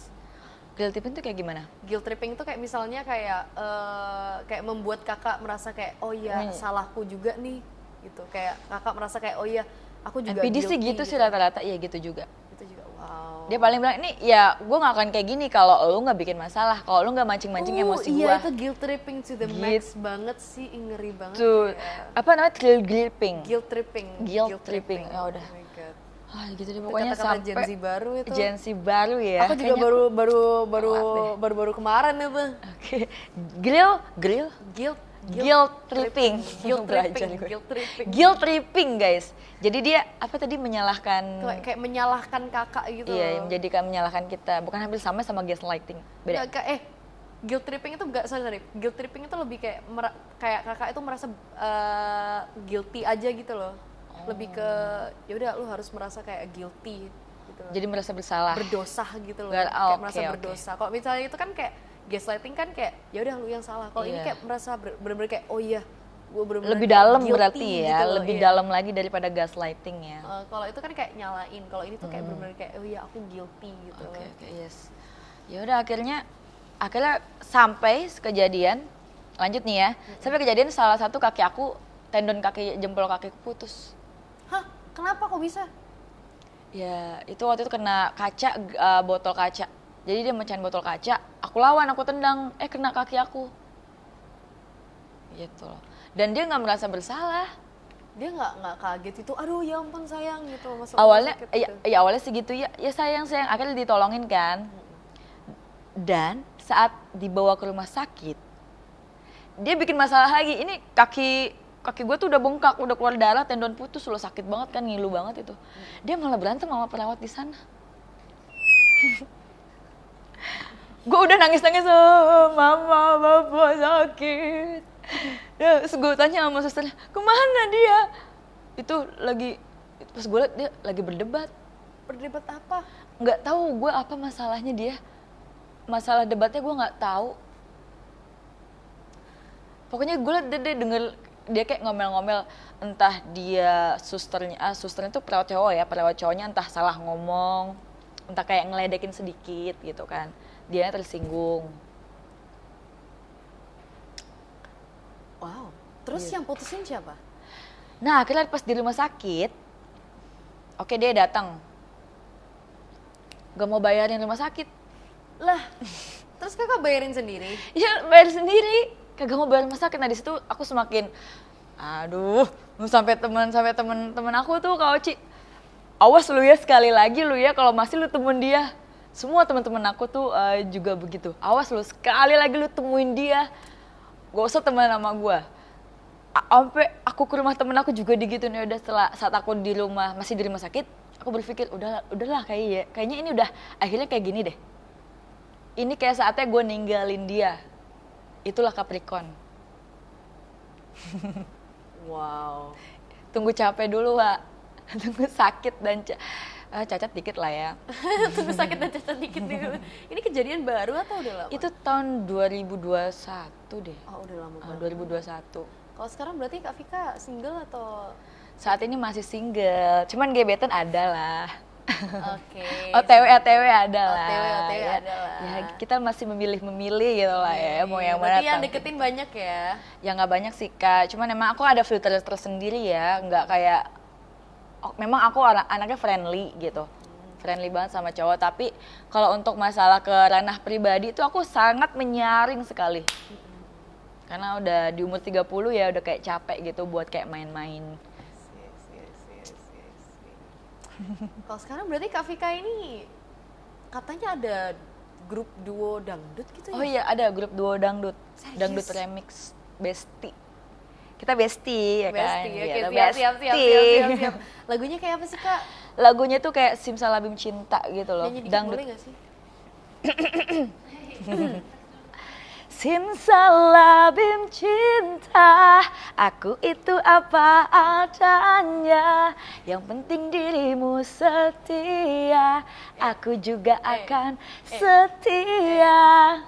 Guilt tripping tuh kayak gimana? Guilt tripping tuh kayak misalnya kayak membuat kakak merasa kayak oh iya salahku juga nih gitu. Kayak kakak merasa kayak oh iya aku juga NPD guilty sih gitu sih rata-rata, iya gitu juga. Itu juga wow. Dia paling bilang, ini ya gue gak akan kayak gini kalau lu gak bikin masalah, kalau lu gak mancing-mancing emosi gue. Iya itu guilt tripping to the max banget sih, ngeri banget. Tuh, apa namanya, guilt tripping. Guilt tripping, ya udah. Oh my god. Gitu deh pokoknya kata-kata sampai Gen Z baru itu. Gen Z baru ya. Aku juga baru kemarin itu. Oke. Guilt tripping. Guilt tripping guys. Jadi dia apa tadi menyalahkan kayak menyalahkan kakak gitu. Iya, menjadikan menyalahkan kita. Bukan hampir sama gaslighting. Beda. Guilt tripping itu enggak sorry. Guilt tripping itu lebih kayak kakak itu merasa guilty aja gitu loh. Lebih ke ya udah lu harus merasa kayak guilty gitu loh. Jadi merasa bersalah. Berdosa gitu loh. Kayak merasa berdosa. Kalau misalnya itu kan kayak gaslighting kan kayak ya udah lu yang salah. Kalau ini kayak merasa bener-bener kayak oh iya gue bener-bener lebih dalam berarti gitu ya, loh, lebih dalam lagi daripada gaslighting ya. Kalau itu kan kayak nyalain, kalau ini tuh kayak bener-bener kayak oh iya aku guilty gitu. Oke, yes. Ya udah akhirnya sampai kejadian lanjut nih ya. Sampai kejadian salah satu kaki aku, tendon kaki jempol kakiku putus. Hah? Kenapa kok bisa? Ya, itu waktu itu kena kaca, botol kaca. Jadi dia mecahin botol kaca, aku lawan, aku tendang, kena kaki aku. Gitu loh. Dan dia nggak merasa bersalah. Dia nggak kaget itu, aduh ya ampun sayang gitu. Awalnya, ya awalnya segitu ya sayang, akhirnya ditolongin kan. Dan saat dibawa ke rumah sakit, dia bikin masalah lagi. Ini kaki gue tuh udah bengkak, udah keluar darah, tendon putus, loh sakit banget kan, ngilu banget itu. Dia malah berantem sama perawat di sana. Gue udah nangis-nangis, mama, bapak sakit. Terus gue tanya sama susternya, kemana dia? Itu lagi, pas gue liat dia lagi berdebat. Berdebat apa? Nggak tahu gue apa masalahnya dia. Masalah debatnya gue nggak tahu. Pokoknya gue liat dia denger, dia kayak ngomel-ngomel, entah dia susternya tuh perawat cowok ya, perawat cowoknya entah salah ngomong, entah kayak ngeledekin sedikit gitu kan. Dia tersinggung. Wow, terus yang putusin siapa? Nah akhirnya pas di rumah sakit, oke dia datang. gak mau bayarin rumah sakit. Lah, terus kakak bayarin sendiri? Iya, bayar sendiri. Kagak mau bayar rumah sakit. Nah di situ aku semakin, aduh, sampai teman aku tuh Kak Oci, awas lu ya sekali lagi lu ya kalau masih lu temuin dia. Semua teman-teman aku tuh juga begitu. Awas lu sekali lagi lu temuin dia, gak usah teman sama gue. Sampai aku ke rumah temen aku juga digituin. Ya udah setelah saat aku di rumah masih di rumah sakit, aku berpikir udahlah kayaknya ini udah akhirnya kayak gini deh. Ini kayak saatnya gue ninggalin dia. Itulah Capricorn. Wow. Tunggu capek dulu, Wak. Tunggu sakit dan cacat dikit lah ya. Tunggu sakit dan cacat dikit dulu. Ini kejadian baru atau udah lama? Itu tahun 2021 deh. Oh udah lama banget. 2021. Kalau sekarang berarti Kak Vika single atau? Saat ini masih single, cuman gebetan ada lah. Oke. OTW ada lah. OTW Ya, ada lah. ya kita masih memilih gitu lah ya, mau yang mana. Berarti yang deketin banyak ya? Ya nggak banyak sih Kak, cuman emang aku ada filter tersendiri ya, nggak kayak, memang aku anaknya friendly gitu. Friendly banget sama cowok, tapi kalau untuk masalah ke ranah pribadi itu aku sangat menyaring sekali. Karena udah di umur 30 ya udah kayak capek gitu buat kayak main-main. Kalau sekarang berarti Kak Vika ini katanya ada grup duo dangdut gitu ya? Oh iya ada grup duo dangdut. Serius? Dangdut remix Besti. Kita Besti ya kan? Besti, oke, Gitu, siap. Lagunya kayak apa sih Kak? Lagunya tuh kayak Simsalabim Cinta gitu loh. Nyanyi dikit boleh gak sih? Simsalabim cinta, aku itu apa adanya. Yang penting dirimu setia, aku juga akan setia.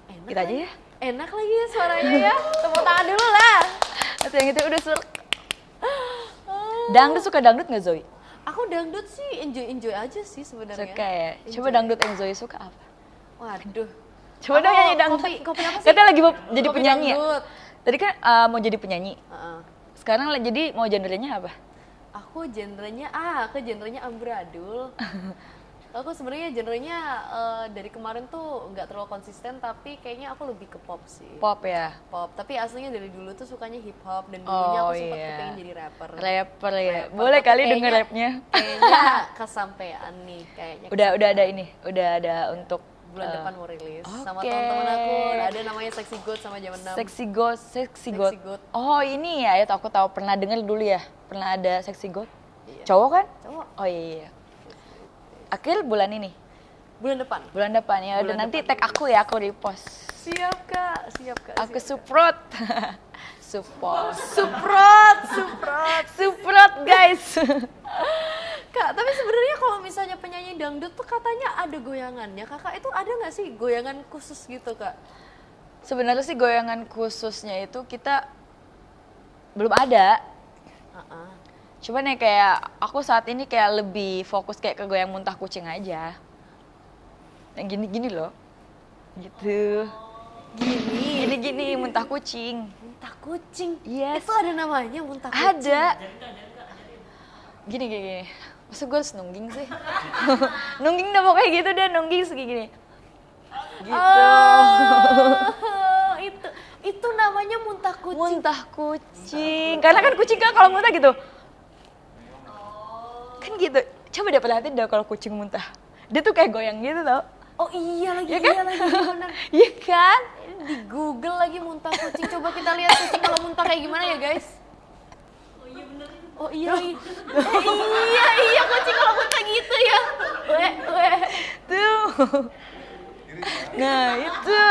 Enak Kita aja lagi. ya. Enak lagi ya suaranya ya. Tepuk tangan dulu lah. Atau yang itu udah Dangdut, suka dangdut nggak Zoe? Aku dangdut sih enjoy aja sih sebenarnya. Suka ya? Coba Enjoy. dangdut yang Zoe suka apa? Waduh. Coba dong nyanyi dangdut. Kopi apa sih? Katanya lagi mau jadi Kopi penyanyi ya? dangdut. Tadi kan mau jadi penyanyi. Sekarang jadi mau genrenya apa? Aku genrenya amburadul. Aku sebenarnya genrenya dari kemarin tuh nggak terlalu konsisten, tapi kayaknya aku lebih ke pop sih. Pop ya? Pop, tapi aslinya dari dulu tuh sukanya hip hop dan dulunya aku sempat iya. kepengen jadi rapper. Rapper ya? Rapper, Boleh tapi kali denger kayaknya- rapnya. Kayaknya kesampean nih, kayaknya. Udah ada ini, udah ada untuk Bulan depan mau rilis sama oke. teman-teman aku. Ada namanya Sexy God sama Zaman Now. Sexy God. Sexy God. Oh ini ya, itu aku tahu pernah denger dulu ya. Pernah ada Sexy God. Iya. Cowok kan? Cowok. Oh iya. Akhir bulan ini. Bulan depan. Bulan depan ya. Udah Bulan nanti depan tag aku ya, aku repost. Siap kak. Aku support. Support. Support guys. Kak, tapi sebenarnya kalau misalnya penyanyi dangdut tuh katanya ada goyangannya. Kakak itu ada nggak sih goyangan khusus gitu kak? Sebenarnya sih goyangan khususnya itu kita belum ada. Cuman ya kayak aku saat ini kayak lebih fokus kayak ke goyang muntah kucing aja. Yang gini-gini loh. Gitu. Gini muntah kucing. Muntah kucing? Yes. Itu ada namanya muntah kucing? Ada. Gini. Masa gue harus nungging sih? Nungging udah pokoknya gitu deh, nungging segini. Gitu. Oh, itu namanya muntah kucing. Muntah kucing. Karena kan kucing kan kalau muntah gitu. Kan gitu. Coba deh perhatiin deh kalau kucing muntah. Dia tuh kayak goyang gitu tau. Oh iya lagi, Ya kan? iya bener. Iya kan? Di Google lagi muntah kucing. Coba kita lihat kucing kalau muntah kayak gimana ya guys. Oh iya kucing kalau muntah gitu ya. Tuh. Nah itu.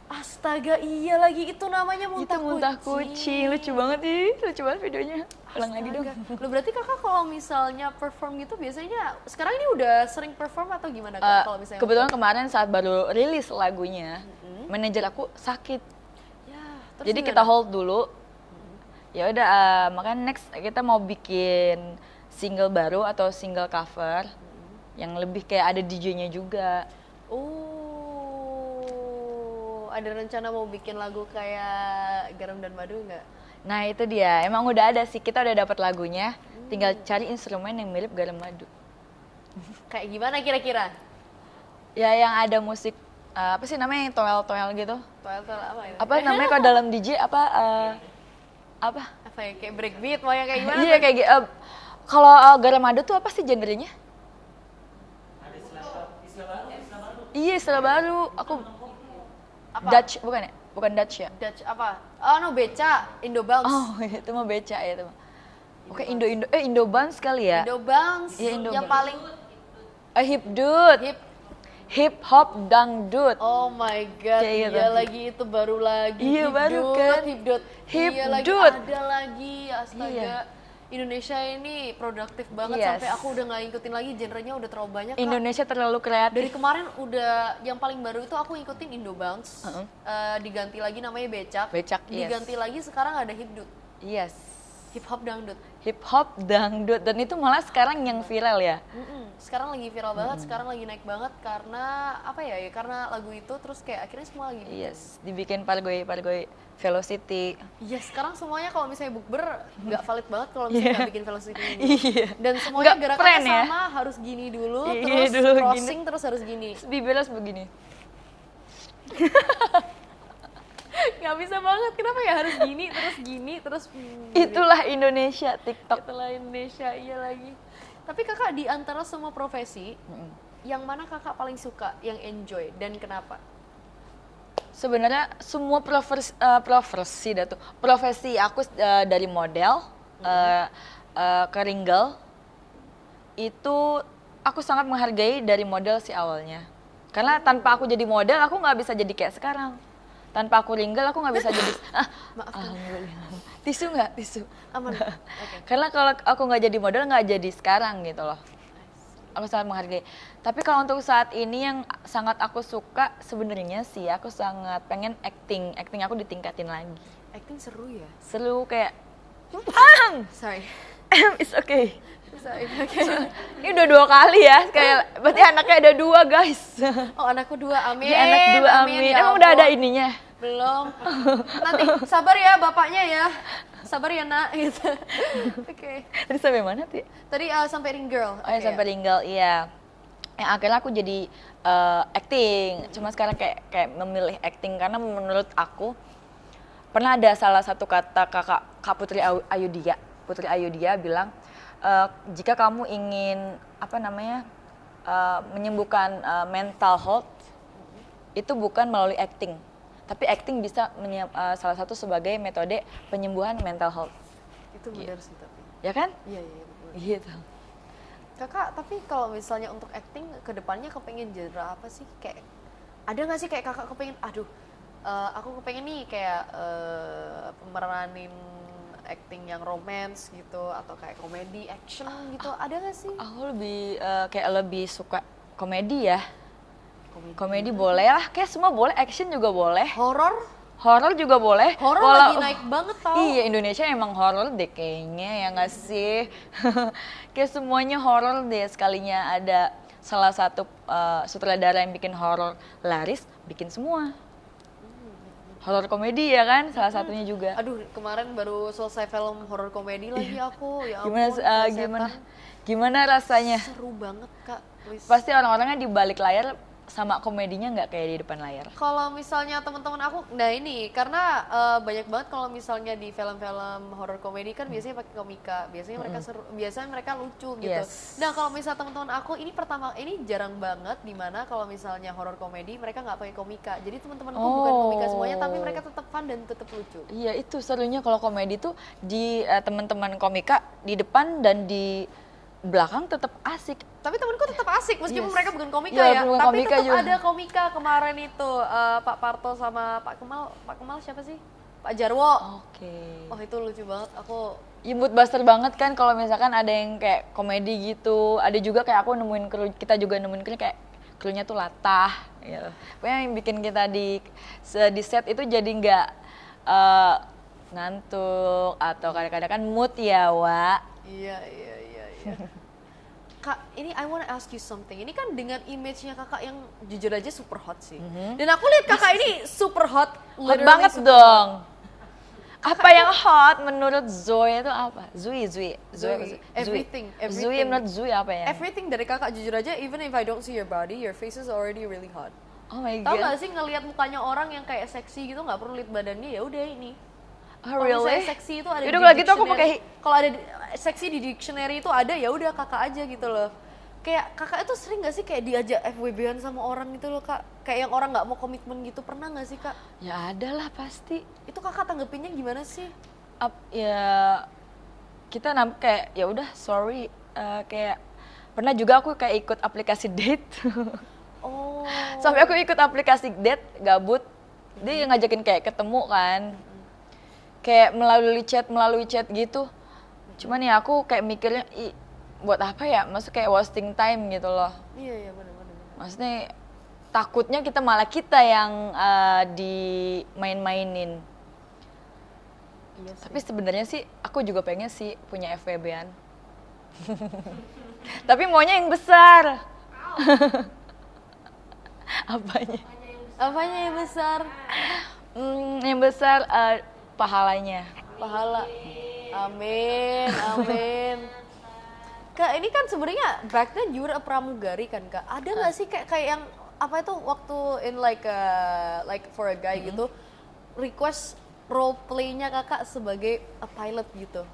Astaga, iya lagi itu namanya Itu muntah muntah kucing. Lucu banget videonya. Ulang lagi dong. Loh berarti kakak kalau misalnya perform gitu biasanya sekarang ini udah sering perform atau gimana kak kalau misalnya? Kebetulan kemarin saat baru rilis lagunya, manajer aku sakit. Ya, terus Jadi gimana? kita hold dulu. Ya udah, makanya next kita mau bikin single baru atau single cover yang lebih kayak ada DJ-nya juga. Oh, ada rencana mau bikin lagu kayak Garam dan Madu nggak? Nah itu dia, emang udah ada sih, kita udah dapat lagunya, tinggal cari instrumen yang mirip Garam Madu. Kayak gimana kira-kira? Ya yang ada musik apa sih namanya, toel-toel gitu. Toel-toel apa ya? Apa namanya kalau dalam DJ apa Apa ya, kayak breakbeat, mau yang kayak gimana? iya kayak gitu. Kalau garamado tuh apa sih genrenya? Ada istilah baru. Iya, istilah baru. Aku Apa? Dutch bukan ya? Bukan Dutch ya? Dutch apa? Oh no, beca, Indo Bounce. Oh, itu mah beca ya itu mah. Oke, Indo Bounce kali ya? Indo Bounce, Iya, Indo yang Bounce. paling Hipdut. hip. Hip hop dangdut. Oh my god, Kayak gitu. iya lagi itu baru lagi. Iya, baru kan? Hipdut. Iya lagi Hipdut. ada lagi, astaga. Iya. Indonesia ini produktif banget Yes. sampai aku udah nggak ngikutin lagi, genrenya udah terlalu banyak. Kak. Indonesia terlalu kreatif. Dari kemarin udah yang paling baru itu aku ngikutin Indo Bounce, diganti lagi namanya Becak, Becak, yes. diganti lagi sekarang ada Hipdut, Yes. hip hop dangdut. Hip hop dangdut, dan itu malah sekarang yang viral ya. Sekarang lagi viral banget, sekarang lagi naik banget karena apa ya? Karena lagu itu terus kayak akhirnya semua lagi. Yes, dibikin pargoy Velocity. Iya, sekarang semuanya kalau misalnya bukber nggak valid banget kalau misalnya nggak bikin velocity ini. Iya. Dan semuanya Nggak gerakannya plan ya? sama, harus gini dulu, Iya, terus dulu gini. crossing, terus harus gini. Terus dibelas begini. Nggak bisa banget, kenapa ya harus gini, terus Itulah Indonesia TikTok. Itulah Indonesia, iya lagi. Tapi kakak di antara semua profesi, yang mana kakak paling suka, yang enjoy, dan kenapa? Sebenarnya semua profesi aku dari model ke ringgel itu aku sangat menghargai dari model sih awalnya. Karena tanpa aku jadi model aku nggak bisa jadi kayak sekarang. Tanpa aku ringgel aku nggak bisa jadi Maaf. alhamdulillah. Tisu nggak? Tisu. Aman. Oke. Karena kalau aku nggak jadi model nggak jadi sekarang gitu loh. Aku sangat menghargai. Tapi kalau untuk saat ini yang sangat aku suka sebenarnya sih aku sangat pengen acting. Acting aku ditingkatin lagi. Acting seru ya? Seru kayak Sorry. it's okay. Sorry. Oke. Ini udah 2 kali ya, kayak berarti anaknya ada 2 guys. Oh, anakku 2, amin. Iya, anak 2 amin. ya Emang udah ada Allah. ininya? Belum. Nanti sabar ya bapaknya ya. Sabar ya nak gitu. Oke. Tadi sampai mana tuh? Tadi sampai ring girl. Oh ya sampai ringgal, iya. Yang akhirnya aku jadi acting. Cuma sekarang kayak memilih acting karena menurut aku pernah ada salah satu kata Kak Putri Ayudia bilang jika kamu ingin menyembuhkan mental health itu bukan melalui acting. Tapi acting bisa salah satu sebagai metode penyembuhan mental health. Itu benar sih tapi. Ya kan? Iya betul. Gitu. Kakak, tapi kalau misalnya untuk acting ke depannya kepengen genre apa sih? Kayak ada nggak sih kayak kakak kepengen, aku kepengen nih kayak pemeranin acting yang romance gitu atau kayak komedi, action gitu. Ada nggak sih? Aku lebih suka komedi ya. Komedi boleh lah, kayak semua boleh, action juga boleh. Horor juga boleh. Horor lagi naik banget tau. Iya, Indonesia emang horor deh kayaknya, ya nggak sih? Kayak semuanya horor deh, sekalinya ada salah satu sutradara yang bikin horor laris, bikin semua. Horor komedi ya kan, salah satunya juga. Aduh, kemarin baru selesai film horor komedi lagi aku. Ya Gimana, gimana rasanya? Seru banget Kak. Pasti orang-orangnya di balik layar sama komedinya nggak kayak di depan layar. Kalau misalnya teman-teman aku, nah ini karena banyak banget kalau misalnya di film-film horror komedi kan biasanya pakai komika, biasanya mereka seru, biasanya mereka lucu gitu. Yes. Nah kalau misalnya teman-teman aku ini jarang banget dimana kalau misalnya horror komedi mereka nggak pakai komika. Jadi teman-temanku bukan komika semuanya, tapi mereka tetap fun dan tetap lucu. Iya itu serunya kalau komedi tuh di teman-teman komika di depan dan di belakang tetap asik. Tapi temanku tetap asik meskipun mereka bukan komika ya. Tapi Komika tetap juga. ada komika kemarin itu Pak Parto sama Pak Kemal siapa sih? Pak Jarwo. Oke. Oh itu lucu banget. Aku Imut buster banget kan kalau misalkan ada yang kayak komedi gitu. Ada juga kayak kita juga nemuin kru kayak krunya tuh latah gitu. Pokoknya yang bikin kita di set itu jadi nggak ngantuk atau kadang-kadang kan mood ya, Wak. Iya. Kak, ini I wanna ask you something. Ini kan dengan image-nya kakak yang jujur aja super hot sih. Dan aku lihat kakak ini super hot. Hot banget dong. Apa yang hot menurut Zoe itu apa? Zoe. Everything. Zoe menurut Zoe apa ya? Everything dari kakak, jujur aja, even if I don't see your body, your face is already really hot. Oh my Tahu god. nggak sih ngelihat mukanya orang yang kayak seksi gitu, nggak perlu lihat badannya, ya udah ini. Oh really? Seksi itu ada Yaudah kalau gitu aku pakai. Kalau ada seksi di dictionary itu ada, ya udah kakak aja gitu loh. Kayak kakak itu sering nggak sih kayak diajak FWB-an sama orang gitu loh kak? Kayak yang orang nggak mau komitmen gitu, pernah nggak sih kak? Ya ada lah pasti. Itu kakak tanggepinnya gimana sih? Ya kita kayak ya udah sorry. Kayak pernah juga aku kayak ikut aplikasi date. Oh. Sampai aku ikut aplikasi date gabut. Dia ngajakin kayak ketemu kan. Kayak melalui chat gitu. Cuman ya aku kayak mikirnya buat apa ya? Maksudnya kayak wasting time gitu loh. Iya benar. Maksudnya takutnya kita yang dimain-mainin. Iya sih. Tapi sebenarnya sih aku juga pengen sih punya FWB-an. Tapi maunya yang besar. Apanya yang besar? Yang besar pahalanya. Pahala. Amin. Kak, ini kan sebenarnya back then you were a pramugari kan kak? Ada nggak sih kayak yang apa itu waktu in like for a guy gitu request role play-nya kakak sebagai a pilot gitu?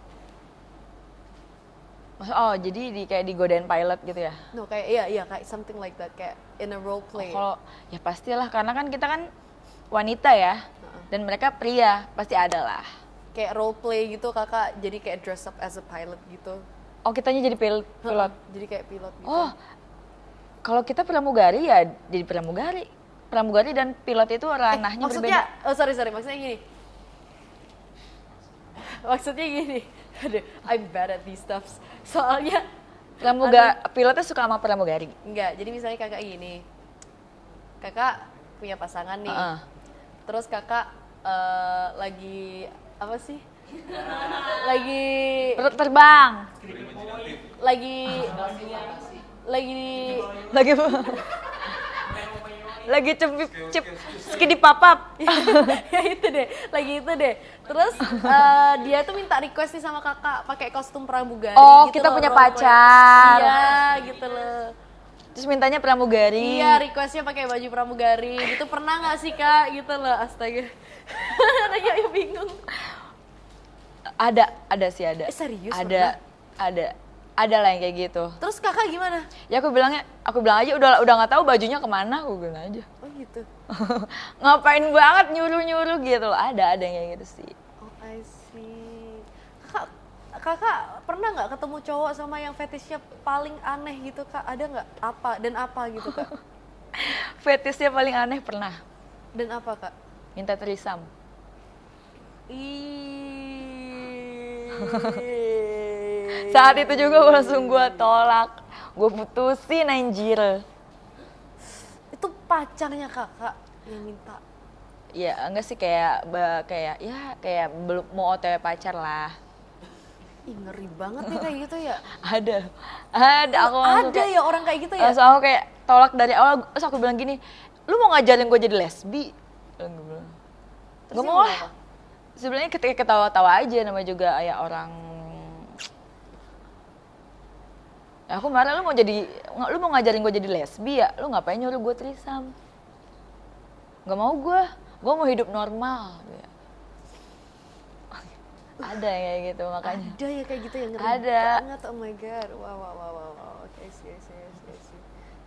Oh jadi kayak digodain pilot gitu ya? No kayak iya kayak something like that, kayak in a role play. Kalau ya pastilah karena kan kita kan wanita ya dan mereka pria pasti ada lah. Kayak role play gitu kakak jadi kayak dress up as a pilot gitu. Oh kitanya jadi pilot? Jadi kayak pilot gitu. Oh kalau kita pramugari ya jadi pramugari. Pramugari dan pilot itu ranahnya maksudnya, berbeda. Oh sorry maksudnya gini. Maksudnya gini. Aduh, I'm bad at these stuffs. Soalnya pilotnya suka sama pramugari. Enggak, jadi misalnya kakak gini. Kakak punya pasangan nih. Terus kakak lagi apa sih? Lagi terbang. Lagi skidi papap. Ya itu deh, Terus dia tuh minta request nih sama kakak pakai kostum pramugari. Oh, gitu kita loh, punya role play. pacar. Iya, gitu loh. Terus mintanya pramugari. Iya, requestnya pakai baju pramugari. Gitu pernah nggak sih kak? Gitu loh, astaga. Nanya bingung. Ada sih. Serius? Ada lah yang kayak gitu. Terus kakak gimana? Ya aku bilang aja udah nggak tahu bajunya kemana, aku bilang aja. Oh gitu. Ngapain banget nyuruh gitu loh. Ada yang kayak gitu sih. Oh I see. Kakak pernah nggak ketemu cowok sama yang fetishnya paling aneh gitu kak? Ada nggak? Apa gitu kak? Fetishnya paling aneh pernah. Dan apa kak? Minta threesome. Saat itu juga langsung gue tolak, gue putusin anjir. Itu pacarnya kakak yang minta? Ya enggak sih kayak belum mau OTW pacar lah. Ih ngeri banget nih kayak gitu ya. Ada aku ada ya orang kayak gitu ya. Langsung aku kayak tolak dari awal. Terus aku bilang gini, lu mau ngajarin gue jadi lesbi? Gak mau lah. Sebenarnya ketika ketawa-tawa aja, namanya juga ya orang. Aku marah, lu mau ngajarin gue jadi lesbi ya? Lu ngapain nyuruh gue threesome? Gak mau gue mau hidup normal. Ada yang kayak gitu makanya. Ada ya kayak gitu yang ngeri banget, oh my god. Wow. Oke, see.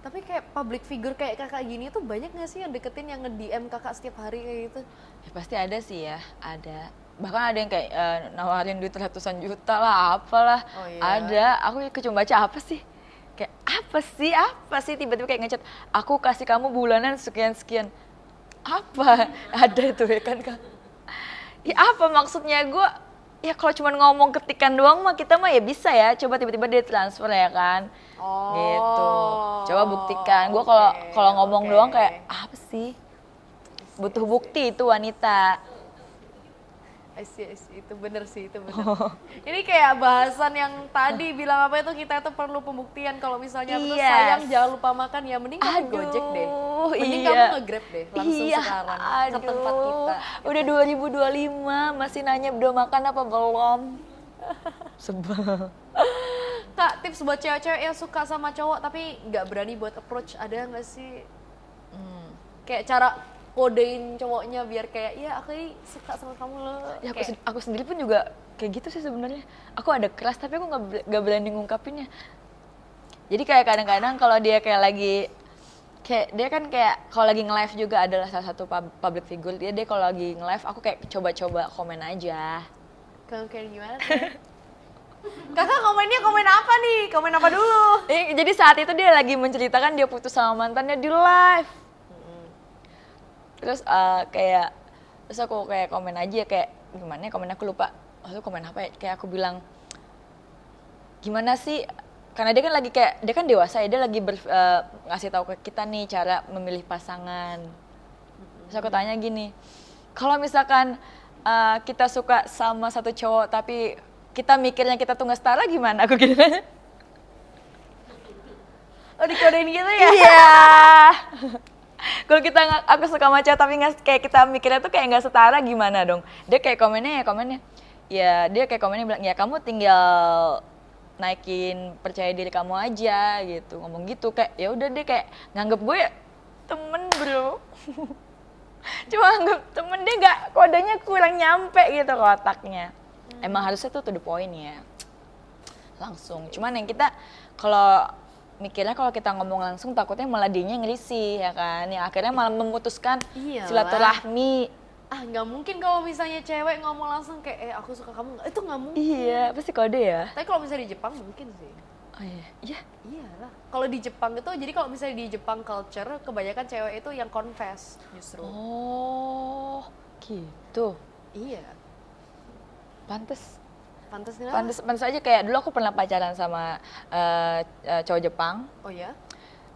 Tapi kayak public figure kayak kakak gini tuh banyak gak sih yang deketin yang nge-DM kakak setiap hari kayak gitu? Ya pasti ada sih ya, ada. Bahkan ada yang kayak nawarin duit ratusan juta lah, apalah. Oh, iya. Ada, aku cuma baca apa sih? Kayak apa sih tiba-tiba kayak ngechat, aku kasih kamu bulanan sekian-sekian. Apa? Ada itu ya kan Kak? Ya apa maksudnya gue? Ya kalau cuma ngomong ketikan doang mah kita mah ya bisa ya. Coba tiba-tiba dia transfer ya kan? Oh. Gitu. Coba buktikan. Gue kalau ngomong doang kayak apa sih? Butuh bukti itu wanita. I see. Itu bener sih, itu bener. Ini kayak bahasan yang tadi bilang apa itu, kita itu perlu pembuktian kalau misalnya betul sayang jangan lupa makan, ya mending kamu Gojek deh. Mending kamu nge-Grab deh langsung sekarang ke tempat kita. Udah 2025 masih nanya udah makan apa belum. Sebel. Kak, tips buat cewek-cewek yang suka sama cowok tapi nggak berani buat approach, ada nggak sih? Kayak cara kodein cowoknya biar kayak, ya aku ini suka sama kamu loh. Ya aku sendiri pun juga kayak gitu sih sebenarnya. Aku ada keras tapi aku nggak berani ngungkapinnya. Jadi kayak kadang-kadang kalau dia kayak lagi kayak dia kan kayak kalau lagi nge-live juga adalah salah satu public figure. Dia kalau lagi nge-live aku kayak coba-coba komen aja. Kamu kayak gimana sih? Kakak komennya komen apa nih? Komen apa dulu? Jadi saat itu dia lagi menceritakan dia putus sama mantannya di live. Terus terus aku kayak komen aja kayak gimana ya, komen aku lupa. Aku komen apa ya? Kayak aku bilang gimana sih? Karena dia kan lagi kayak dia kan dewasa ya, dia lagi ngasih tahu ke kita nih cara memilih pasangan. Terus aku tanya gini, kalau misalkan kita suka sama satu cowok tapi kita mikirnya kita tuh nggak setara gimana? Aku gitu. Oh, dikodein gitu ya? Iya. Kalau aku suka sama cowok tapi kayak kita mikirnya tuh kayak nggak setara gimana dong? Dia kayak komennya. Ya dia kayak komennya bilang ya kamu tinggal naikin percaya diri kamu aja gitu, ngomong gitu. Kayak ya udah dia kayak nganggep gue temen bro. Cuma anggap temen, dia nggak, kodenya kurang nyampe gitu ke otaknya. Emang harusnya tuh to the point ya, langsung. Cuman yang kita kalau mikirnya kalau kita ngomong langsung takutnya malah dianya ngerisih ya kan, yang akhirnya malah memutuskan silaturahmi. Nggak mungkin kalau misalnya cewek ngomong langsung kayak aku suka kamu, itu nggak mungkin. Iya, pasti kode ya. Tapi kalau misalnya di Jepang mungkin sih. Oh iya. Iyalah. Kalau di Jepang itu, jadi kalau misalnya di Jepang culture, kebanyakan cewek itu yang confess justru. Oh, gitu. Iya. Pantes aja kayak dulu aku pernah pacaran sama cowok Jepang. Oh ya?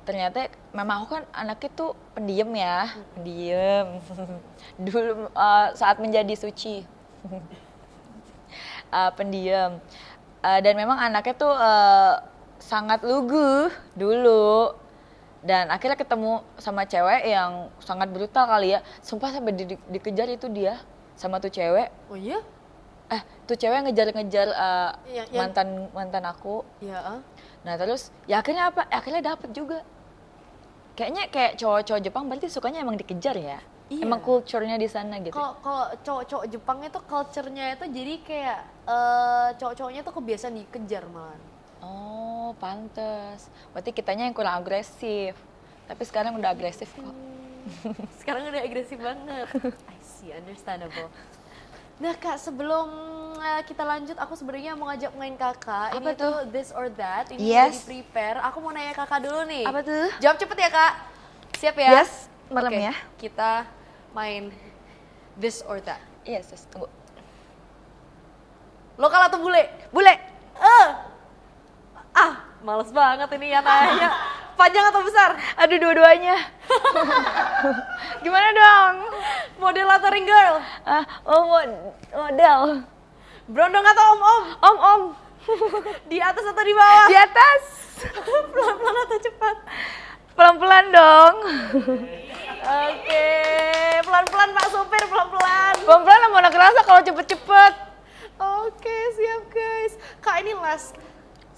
Ternyata memang aku kan anaknya tuh pendiam ya, pendiam. Dulu saat menjadi suci. Pendiam. Dan memang anaknya tuh sangat lugu dulu. Dan akhirnya ketemu sama cewek yang sangat brutal kali ya. Sumpah sampai dikejar itu dia sama tuh cewek. Oh iya? Tuh cewek ngejar-ngejar mantan aku. Iya. Nah terus ya akhirnya apa? Akhirnya dapet juga. Kayaknya kayak cowok-cowok Jepang berarti sukanya emang dikejar ya? Iya. Emang culture-nya di sana gitu. Kalau cowok-cowok Jepang itu culture-nya itu jadi kayak cowok-cowoknya tuh kebiasaan dikejar malah. Oh, pantes. Berarti kitanya yang kurang agresif. Tapi sekarang udah agresif kok. Sekarang udah agresif banget. I see, understandable. Nah Kak, sebelum kita lanjut, aku sebenarnya mau ngajak main Kakak. Apa ini tuh? This or That. Ini Yes. udah di-prepare. Aku mau nanya Kakak dulu nih. Apa tuh? Jawab cepet ya Kak. Siap ya? Yes, merem ya. Kita main This or That. Yes, tunggu. Lokal atau bule? Bule! Males banget ini ya nanya. Panjang atau besar? Aduh, dua-duanya. Gimana dong? Model atau ring girl? Model. Brondong atau om-om? Om. Di atas atau di bawah? Di atas. Pelan-pelan atau cepat? Pelan-pelan dong. Oke, pelan-pelan Pak Sopir, pelan-pelan. Pelan-pelan mana kerasa kalau cepet-cepet. Oke, siap guys. Kak, ini last.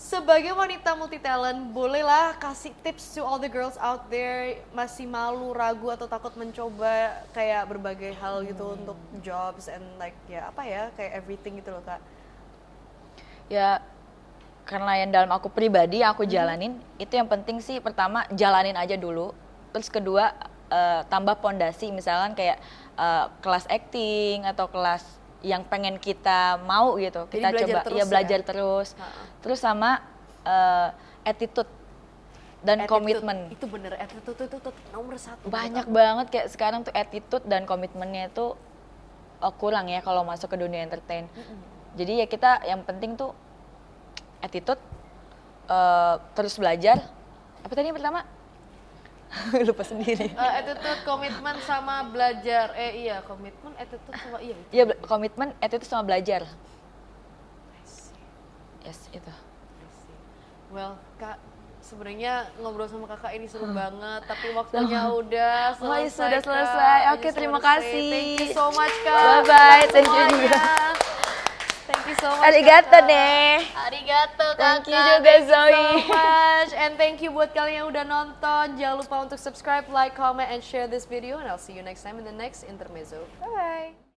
Sebagai wanita multi talent, bolehlah kasih tips to all the girls out there masih malu, ragu atau takut mencoba kayak berbagai hal gitu untuk jobs and like kayak everything gitu loh Kak. Ya, karena yang dalam aku pribadi yang aku jalanin, itu yang penting sih pertama jalanin aja dulu. Terus kedua tambah pondasi, misalkan kayak kelas acting atau kelas yang pengen kita mau gitu. Kita coba belajar terus. Terus sama attitude dan komitmen. Itu bener, attitude itu nomor satu. Banyak banget kayak sekarang tuh attitude dan komitmennya itu kurang ya kalau masuk ke dunia entertain. Jadi ya kita yang penting tuh attitude, terus belajar. Apa tadi yang pertama? Lupa sendiri. Attitude, komitmen sama belajar. Komitmen, attitude sama itu. Iya, komitmen, attitude sama belajar. Yes, itu. Well, Kak, sebenarnya ngobrol sama Kakak ini seru banget, tapi waktunya udah selesai. Sudah Kak. selesai. I Oke, just terima wanna say kasih. Thank you so much, Kak. Bye-bye, thank you Semuanya. juga. Thank you so much, Arigato Kakak. deh. Arigato, Kakak. Thank you juga, Thank you Zoe. so much. And thank you buat kalian yang udah nonton. Jangan lupa untuk subscribe, like, comment, and share this video. And I'll see you next time in the next Intermezzo. Bye-bye.